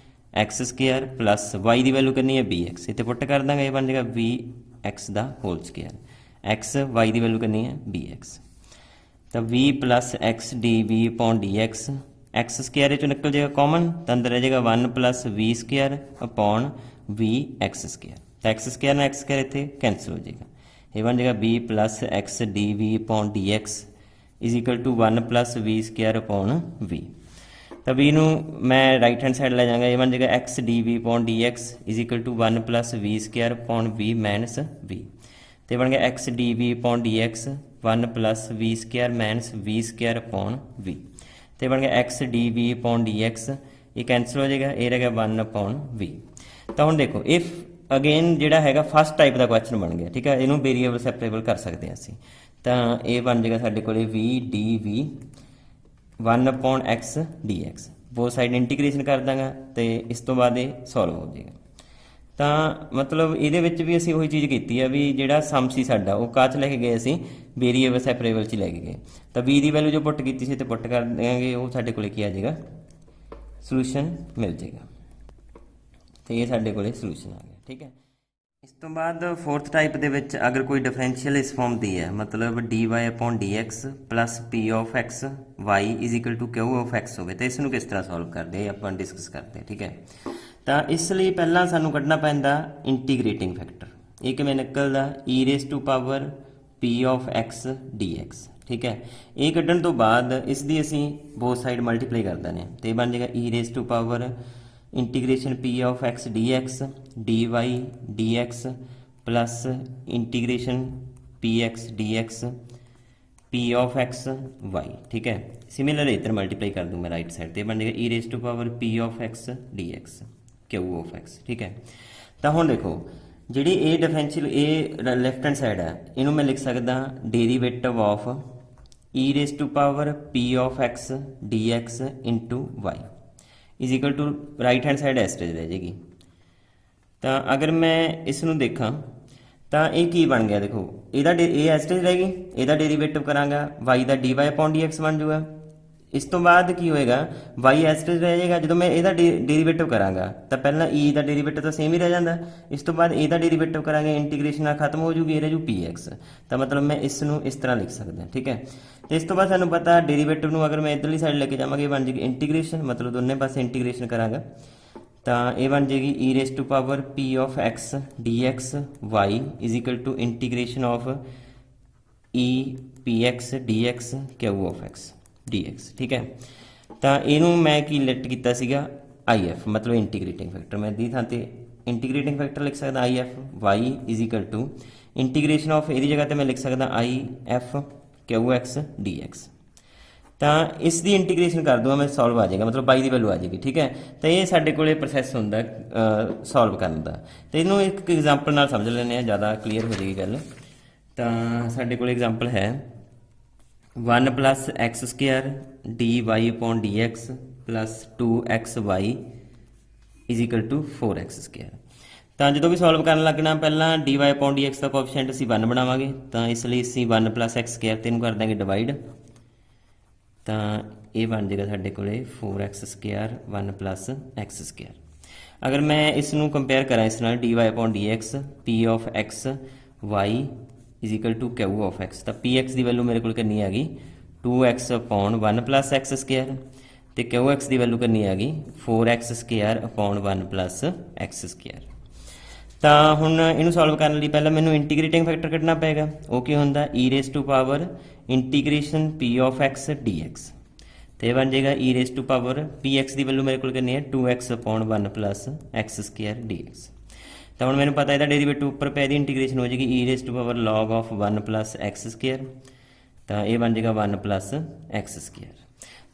x² + y ਦੀ ਵੈਲਿਊ ਕਿੰਨੀ ਹੈ, bx। ਇੱਥੇ ਪੁੱਟ ਕਰ ਦਾਂਗੇ ਇਹ ਬਣ ਜਾਏਗਾ vx ਦਾ ਹੋਲ ਸਕੁਅਰ, x y ਦੀ ਵੈਲਿਊ ਕਿੰਨੀ ਹੈ, bx। ਤਾਂ v + x dv/dx x² ਚੋਂ ਨਿਕਲ ਜਾਏਗਾ ਕਾਮਨ, ਤਾਂ ਅੰਦਰ ਰਹਿ ਜਾਏਗਾ 1 + v² vx²। ਤਾਂ x² ਨਾਲ x² ਇੱਥੇ ਕੈਂਸਲ ਹੋ ਜਾਏਗਾ, ਇਹ ਬਣ ਜਾਏਗਾ v + x dv/dx is equal to 1 + v²/v। ਤਾਂ v ਨੂੰ ਮੈਂ ਰਾਈਟ ਹੈਂਡ ਸਾਈਡ ਲੈ ਜਾਵਾਂਗਾ, ਇਹ ਬਣ ਜਾਏਗਾ x dv/dx is equal to 1 + v²/v - v। ਤੇ ਬਣ ਗਿਆ x dv/dx 1 + v² - v²/v। ਤੇ ਬਣ ਗਿਆ x dv/dx, ਇਹ ਕੈਂਸਲ ਹੋ ਜਾਏਗਾ, ਇਹ ਰਹਿ ਗਿਆ 1/v। ਤਾਂ ਹੁਣ ਦੇਖੋ ਇਫ ਅਗੇਨ ਜਿਹੜਾ ਹੈਗਾ ਫਸਟ ਟਾਈਪ ਦਾ ਕੁਐਸਚਨ ਬਣ ਗਿਆ, ਠੀਕ ਹੈ। ਇਹਨੂੰ ਵੇਰੀਏਬਲ ਸੈਪਰੇਬਲ ਕਰ ਸਕਦੇ ਹਾਂ ਅਸੀਂ। ਤਾਂ ਇਹ ਬਣ ਜਾਏਗਾ ਸਾਡੇ ਕੋਲੇ v dv 1/x dx, ਬੋਥ ਸਾਈਡ ਇੰਟੀਗ੍ਰੇਸ਼ਨ ਕਰ ਦਾਂਗਾ ਤੇ ਇਸ ਤੋਂ ਬਾਅਦ ਇਹ ਸੋਲਵ ਹੋ ਜਾਏਗਾ। ਤਾਂ ਮਤਲਬ ਇਹਦੇ ਵਿੱਚ ਵੀ ਅਸੀਂ ਉਹੀ ਚੀਜ਼ ਕੀਤੀ ਆ ਵੀ ਜਿਹੜਾ ਸਮ ਸੀ ਸਾਡਾ ਉਹ ਕਾਹ 'ਚ ਲੈ ਕੇ ਗਏ, ਅਸੀਂ ਵੇਰੀਏਬਲ ਸੈਪਰੇਬਲ 'ਚ ਲੈ ਕੇ ਗਏ। ਤਾਂ v ਦੀ ਵੈਲਿਊ ਜੋ ਪੁੱਟ ਕੀਤੀ ਸੀ ਤੇ ਪੁੱਟ ਕਰ ਦਿਆਂਗੇ, ਉਹ ਸਾਡੇ ਕੋਲੇ ਕੀ ਆ ਜਾਏਗਾ, ਸੋਲੂਸ਼ਨ ਮਿਲ ਜਾਏਗਾ। ਤੇ ਇਹ ਸਾਡੇ ਕੋਲੇ ਸੋਲੂਸ਼ਨ ਆ ਗਿਆ, ਠੀਕ ਹੈ। ਇਸ ਤੋਂ ਬਾਅਦ ਫੋਰਥ ਟਾਈਪ ਦੇ ਵਿੱਚ ਅਗਰ ਕੋਈ ਡਿਫਰੈਂਸ਼ੀਅਲ ਇਸ ਫਾਰਮ ਦੀ ਹੈ, ਮਤਲਬ dy/dx + p of x y is equal to q of x ਹੋਵੇ, ਤਾਂ ਇਸ ਨੂੰ ਕਿਸ ਤਰ੍ਹਾਂ ਸੋਲਵ ਕਰਦੇ ਆਪਾਂ ਡਿਸਕਸ ਕਰਦੇ ਹਾਂ, ਠੀਕ ਹੈ। ਤਾਂ ਇਸ ਲਈ ਪਹਿਲਾਂ ਸਾਨੂੰ ਕੱਢਣਾ ਪੈਂਦਾ ਇੰਟੀਗ੍ਰੇਟਿੰਗ ਫੈਕਟਰ। ਇਹ ਕਿਵੇਂ ਨਿਕਲਦਾ, e⁻p of x dx, ठीक है। ये कड्ढण तो बाद इस दी असीं बोथ साइड मल्टीप्लाई कर देने तो ये बन जाएगा e raise to power integration p of x d x d y d x plus integration p x d x p of x y, ठीक है। सिमिलर इधर मल्टीप्लाई कर दूँ मैं राइट साइड तो बन जाएगा e raise to power p of x d x q of x, ठीक है। तो हुण देखो जी ये डिफरेंशियल ये लैफ्ट हैंड साइड है इनू मैं लिख सकदा derivative of e raise to power p of x d x into y is equal to right hand side as it is रह जाएगी। तो अगर मैं इसनू देखा तो ये की बन गया देखो ये एस्टेज रहेगी ਇਹਦਾ डेरीवेटिव करांगा वाई का d y upon d x बन जूगा। इस तो बाद की होएगा वाई एस्टेज रह जाएगा जो मैं ਇਹਦਾ डेरीवेटिव करांगा तो पहला ई का डेरीवेटिव तो सेम ही रह जाता। इस तो बाद ਇਹਦਾ डेरीवेटिव करांगे इंटीग्रेशन खत्म हो जूगी, ये रह जू पी एक्स। तो मतलब मैं इसनू इस तरह लिख सकदा, ठीक है। तो इस तो बाद सानू पता डेरीवेटिव नू अगर मैं इधरली साइड लेके जावांगे बन जाएगी इंटीग्रेशन, मतलब दोनों पासे इंटीग्रेशन करांगा तो ये बन जाएगी e raise to power p of x d x y is equal to integration of e p x d x q of x d x, ठीक है। तो इनू मैं की लिट किया सीगा आई एफ मतलब इंटीग्रेटिंग फैक्टर, मैं दी थां ते इंटीग्रेटिंग फैक्टर लिख सकदा I F y is equal to integration of ਇਹਦੀ जगह ਤੇ मैं लिख सकदा I F q x d x. तो इस दी इंटीग्रेशन कर दूँगा मैं सॉल्व आ जाएगा, मतलब बाई की वैल्यू आ जाएगी, ठीक है। तो ये साडे कोले प्रोसैस होंदा सॉल्व करने का। तो इनू एक एग्जाम्पल नाल समझ लेने ज़्यादा क्लीयर हो जाएगी गल। तो साडे कोले एग्जाम्पल है 1 plus x square d y upon d x plus 2x y is equal to 4x square. तो जो भी सॉल्व करन लगना पहला d y upon d x का कोएफिशिएंट असीं 1 बनावांगे, तो इसलिए असीं 1 प्लस एक्स स्क्वायर तीन कर देंगे डिवाइड। तो ये बन जाएगा साडे कोले 4x square 1 plus x square. अगर मैं इसनूं कंपेयर करा इस नाल d y upon d x p of x y is equal to q of x, तो पी एक्स की वैल्यू मेरे को करनी आ गई 2x upon 1 plus x square तो क्यू एक्स की वैल्यू करनी आ गई 4x square upon 1 plus x square. तो हुण इनू सॉल्व करने लिए पहले मैनू इंटीग्रेटिंग फैक्टर कढ़ना पेगा, वो की होंदा e raise to power integration p of x d x. तो यह बन जाएगा e raise to power p x की वैल्यू मेरे को करनी है 2x upon 1 plus x square d x. तो हम मैंने पता है डेरीवेटिव उपर पे इंटीग्रेशन हो जाएगी e raise to power log of 1 plus x square. तो ये बन जाएगा 1 प्लस एक्स स्क्वायर।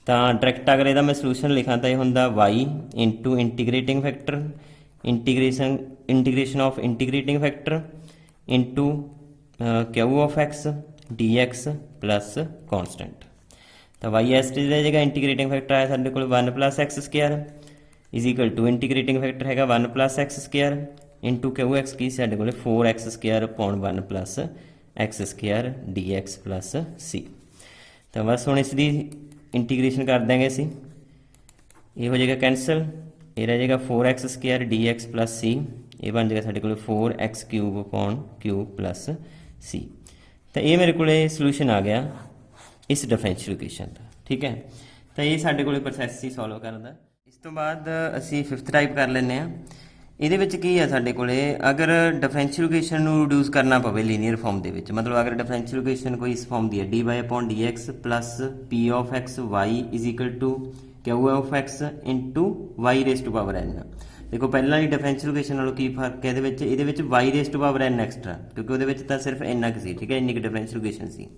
तो डायरैक्ट अगर यदा मैं सलूशन लिखा तो यह होंदा y into integrating factor integration of integrating factor into q of x d x plus constant. तो वाई एस टी रह जाएगा इंटीग्रेटिंग फैक्टर आया साढ़े को 1 plus x square is equal to integrating factor है 1 plus x square into q x की साढ़े को 4x square upon 1 plus x square d x plus C. तो बस हम इसकी इंटीग्रेशन कर देंगे असी, ये हो जाएगा कैंसल, ये रह जाएगा 4x square d x plus C, ये बन जाएगा साढ़े को 4x cube upon cube plus C. तो ये मेरे को सलूशन आ गया इस डिफरेंशियल इक्वेशन का, ठीक है। तो ये साढ़े को प्रोसैस ही सॉल्व करता। इस तो बाद असी 5th टाइप कर लें। ਇਹਦੇ ਵਿੱਚ ਕੀ ਹੈ ਸਾਡੇ ਕੋਲੇ अगर डिफरेंशियल इक्वेशन ਨੂੰ ਰਿਡਿਊਸ ਕਰਨਾ ਪਵੇ ਲੀਨੀਅਰ ਫਾਰਮ ਦੇ ਵਿੱਚ, मतलब अगर डिफरेंशियल इक्वेशन कोई इस फॉर्म ਦੀ ਹੈ dy upon dx plus p of x y is equal to q of x into y raise to power n। देखो पहਲਾਂ ਵਾਲੀ डिफरेंशियल इक्वेशन ਨਾਲੋਂ ਕੀ ਫਰਕ ਹੈ ਇਹਦੇ ਵਿੱਚ y raise to power n extra, क्योंकि ਉਹਦੇ ਵਿੱਚ ਤਾਂ ਸਿਰਫ ਇੰਨਾ ਕੁ ਸੀ, ਠੀਕ ਹੈ, ਇੰਨੀ ਕੁ डिफरेंशियल इक्वेशन ਸੀ।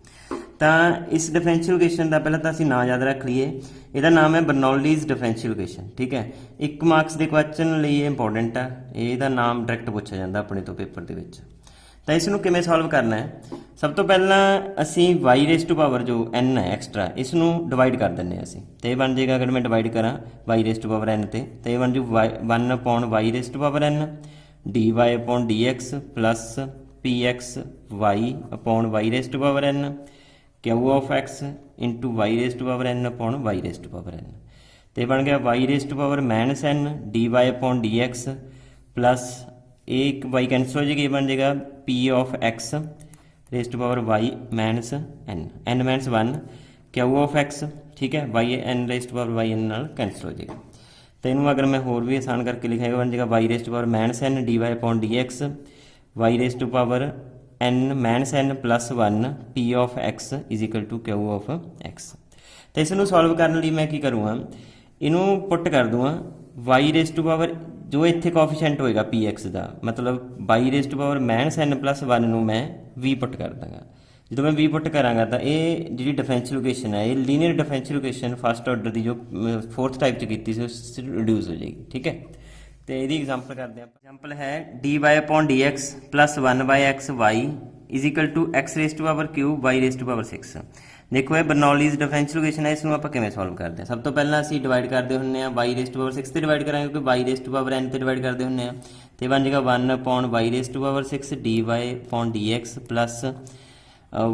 ਤਾਂ इस डिफरेंशियल इक्वेशन का पहला तो ਅਸੀਂ ਨਾਂ याद रख लीए, ਇਹਦਾ नाम है बर्नौलीज़ डिफरेंशियल इक्वेशन, ठीक है। 1 मार्क्स के क्वेश्चन लिए इंपॉर्टेंट है, ਇਹਦਾ नाम डायरैक्ट पूछा जाता अपने तो पेपर के ਵਿੱਚ। ਤਾਂ ਇਸ ਨੂੰ ਕਿਵੇਂ ਸੋਲਵ ਕਰਨਾ ਹੈ, ਸਭ ਤੋਂ ਪਹਿਲਾਂ ਅਸੀਂ y रेस टू पावर जो n है एक्स्ट्रा इस ਨੂੰ डिवाइड कर ਦਿੰਦੇ ਹਾਂ ਅਸੀਂ। तो ये बन जाएगा अगर मैं डिवाइड करा y raise to power n ਤੇ, तो ये बन जू 1 upon y raise to power n dy upon dx plus px y upon y raise to power n q of x into y raise to power n upon y raise to power n. तो ये बन गया y raise to power minus n d y upon d x plus एक y cancel हो जाएगी, ये बन जाएगा p of x raise to power y minus n minus 1 q of x, ठीक है, y n raise to power y n नाल cancel हो जाएगा। तो इनू अगर मैं होर भी आसान करके लिखाएगा बन जाएगा y raise to power minus n d y upon d x y raise to power n minus n plus 1 p of x is equal to q of x। ਤਾਂ ਇਸ ਨੂੰ ਸੋਲਵ ਕਰਨ ਲਈ ਮੈਂ ਕੀ ਕਰੂੰਗਾ, ਇਹਨੂੰ ਪੁੱਟ ਕਰ ਦੂੰਗਾ y ਰੇਸ ਟੂ ਪਾਵਰ ਜੋ ਇੱਥੇ ਕੋਐਫੀਸ਼ੀਐਂਟ ਹੋਏਗਾ px ਦਾ, ਮਤਲਬ y raise to power minus n plus 1 ਨੂੰ ਮੈਂ v ਪੁੱਟ ਕਰ ਦਾਂਗਾ। ਜਦੋਂ ਮੈਂ v ਪੁੱਟ ਕਰਾਂਗਾ ਤਾਂ ਇਹ ਜਿਹੜੀ ਡਿਫਰੈਂਸ਼ੀਅਲ ਇਕੁਏਸ਼ਨ ਹੈ, ਇਹ linear differential equation first order ਦੀ ਜੋ ਫੋਰਥ ਟਾਈਪ 'ਚ ਕੀਤੀ ਸੀ ਉਸ ਰਿਡਿਊਸ ਹੋ ਜਾਏਗੀ। ਠੀਕ ਹੈ, ਤੇ ਇਹਦੀ ਐਗਜ਼ਾਮਪਲ ਕਰਦੇ ਹਾਂ। ਐਗਜ਼ਾਮਪਲ ਹੈ dy upon dx plus 1/x y is equal to x raised to power q y raised to power 6। ਦੇਖੋ ਇਹ ਬਰਨੌਲੀਜ਼ ਡਿਫਰੈਂਸ਼ੀਅਲ ਇਕੁਏਸ਼ਨ ਹੈ, ਇਸ ਨੂੰ ਆਪਾਂ ਕਿਵੇਂ ਸੋਲਵ ਕਰਦੇ ਹਾਂ। ਸਭ ਤੋਂ ਪਹਿਲਾਂ ਅਸੀਂ ਡਿਵਾਈਡ ਕਰਦੇ ਹੁੰਦੇ ਹਾਂ y raised to power 6 ਤੇ ਡਿਵਾਈਡ ਕਰਾਂਗੇ, ਕਿਉਂਕਿ y raised to power n ਤੇ ਡਿਵਾਈਡ ਕਰਦੇ ਹੁੰਦੇ ਹਾਂ, ਤੇ ਬਣ ਜਾਏਗਾ 1 upon y raised to power 6 dy upon dx plus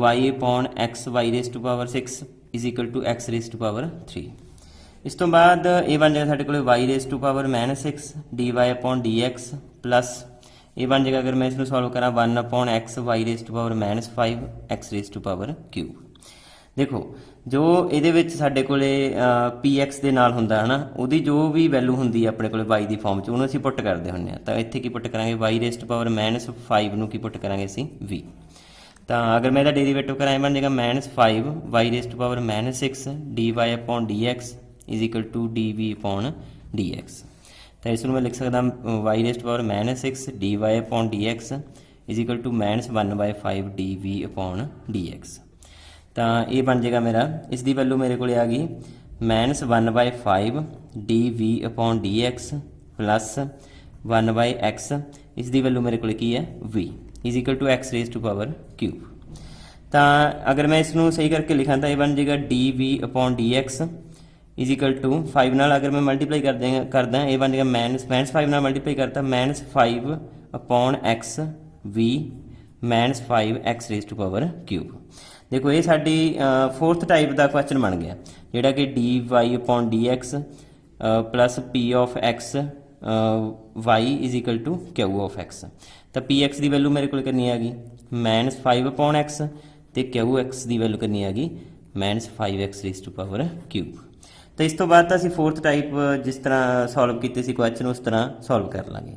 y upon x y raised to power 6 is equal to x raised to power 3। ਇਸ ਤੋਂ ਬਾਅਦ ਇਹ ਬਣ ਜਾਏਗਾ ਸਾਡੇ ਕੋਲ y raised to power -6 dy upon dx plus ਇਹ ਬਣ ਜਾਏਗਾ, ਅਗਰ ਮੈਂ ਇਸ ਨੂੰ ਸੋਲਵ ਕਰਾਂ 1 upon x y raised to power -5 x raised to power q। ਦੇਖੋ ਜੋ ਇਹਦੇ ਵਿੱਚ ਸਾਡੇ ਕੋਲੇ px ਦੇ ਨਾਲ ਹੁੰਦਾ ਹੈ ਨਾ, ਉਹਦੀ ਜੋ ਵੀ ਵੈਲੂ ਹੁੰਦੀ ਹੈ ਆਪਣੇ ਕੋਲੇ y ਦੀ ਫਾਰਮ 'ਚ, ਉਹਨੂੰ ਅਸੀਂ ਪੁੱਟ ਕਰਦੇ ਹੁੰਦੇ ਹਾਂ। ਤਾਂ ਇੱਥੇ ਕੀ ਪੁੱਟ ਕਰਾਂਗੇ, y raised to power -5 ਨੂੰ ਕੀ ਪੁੱਟ ਕਰਾਂਗੇ ਅਸੀਂ v। ਤਾਂ ਅਗਰ ਮੈਂ ਇਹਦਾ ਡੇਰੀਵੇਟਿਵ ਕਰਾਂ, ਇਹ ਬਣ ਜਾਏਗਾ -5 y raised to power -6 dy upon dx is equal to dv upon dx। ਤਾਂ ਇਸ ਨੂੰ ਮੈਂ ਲਿਖ ਸਕਦਾ y raised to power -6 dy upon dx is equal to -1/5 dv upon dx। ਤਾਂ ਇਹ ਬਣ ਜਾਏਗਾ ਮੇਰਾ, ਇਸ ਦੀ ਵੈਲੂ ਮੇਰੇ ਕੋਲ ਆ ਗਈ -1/5 dv upon dx plus 1/x, ਇਸ ਦੀ ਵੈਲੂ ਮੇਰੇ ਕੋਲ ਕੀ ਹੈ v is equal to x raised to power q। ਤਾਂ ਅਗਰ ਮੈਂ ਇਸ ਨੂੰ ਸਹੀ ਕਰਕੇ ਲਿਖਾਂ ਤਾਂ ਇਹ ਬਣ ਜਾਏਗਾ dv upon dx is equal to 5 ਨਾਲ ਅਗਰ ਮੈਂ ਮਲਟੀਪਲਾਈ ਕਰਦਾ ਇਹ ਬਣ ਜਾਏਗਾ -5 ਨਾਲ ਮਲਟੀਪਲਾਈ ਕਰਤਾ -5 upon x v -5 x raised to power q। ਦੇਖੋ ਇਹ ਸਾਡੀ ਫੋਰਥ ਟਾਈਪ ਦਾ ਕੁਐਸਚਨ ਬਣ ਗਿਆ, ਜਿਹੜਾ ਕਿ dy upon dx plus p of x y is equal to q of x। ਤਾਂ px ਦੀ ਵੈਲੂ ਮੇਰੇ ਕੋਲ ਕਿੰਨੀ ਆ ਗਈ -5 upon x ਤੇ qx ਦੀ ਵੈਲੂ ਕਿੰਨੀ ਆ ਗਈ -5x raised to power q। ਤਾਂ ਇਸ ਤੋਂ ਬਾਅਦ ਤਾਂ ਅਸੀਂ ਫੋਰਥ ਟਾਈਪ ਜਿਸ ਤਰ੍ਹਾਂ ਸੋਲਵ ਕੀਤੇ ਸੀ ਕੁਐਸਚਨ ਉਸ ਤਰ੍ਹਾਂ ਸੋਲਵ ਕਰ ਲਾਂਗੇ।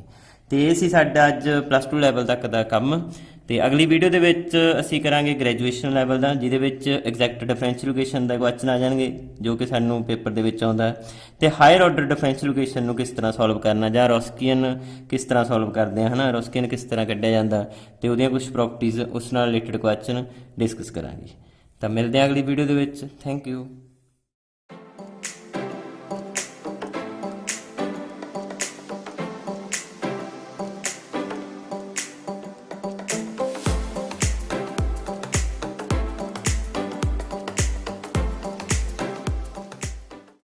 ਤੇ ਇਹ ਸੀ ਸਾਡਾ ਅੱਜ +2 ਲੈਵਲ ਤੱਕ ਦਾ ਕੰਮ। ਤੇ ਅਗਲੀ ਵੀਡੀਓ ਦੇ ਵਿੱਚ ਅਸੀਂ ਕਰਾਂਗੇ ਗ੍ਰੈਜੂਏਸ਼ਨ ਲੈਵਲ ਦਾ, ਜਿਹਦੇ ਵਿੱਚ ਐਗਜ਼ੈਕਟ ਡਿਫਰੈਂਸ਼ੀਅਲ ਇਕੁਏਸ਼ਨ ਦਾ ਕੁਐਸਚਨ ਆ ਜਾਣਗੇ, ਜੋ ਕਿ ਸਾਨੂੰ ਪੇਪਰ ਦੇ ਵਿੱਚ ਆਉਂਦਾ ਹੈ। ਤੇ ਹਾਇਰ ਆਰਡਰ ਡਿਫਰੈਂਸ਼ੀਅਲ ਇਕੁਏਸ਼ਨ ਨੂੰ ਕਿਸ ਤਰ੍ਹਾਂ ਸੋਲਵ ਕਰਨਾ, ਜਾਂ ਰੋਸਕੀਅਨ ਕਿਸ ਤਰ੍ਹਾਂ ਸੋਲਵ ਕਰਦੇ ਆ, ਹੈ ਨਾ, ਰੋਸਕੀਅਨ ਕਿਸ ਤਰ੍ਹਾਂ ਕੱਢਿਆ ਜਾਂਦਾ, ਤੇ ਉਹਦੀਆਂ ਕੁਝ ਪ੍ਰੋਪਰਟੀਜ਼ ਉਸ ਨਾਲ ਰਿਲੇਟਡ ਕੁਐਸਚਨ ਡਿਸਕਸ ਕਰਾਂਗੇ। ਤਾਂ ਮਿਲਦੇ ਹਾਂ ਅਗਲੀ ਵੀਡੀਓ ਦੇ ਵਿੱਚ। Thank you.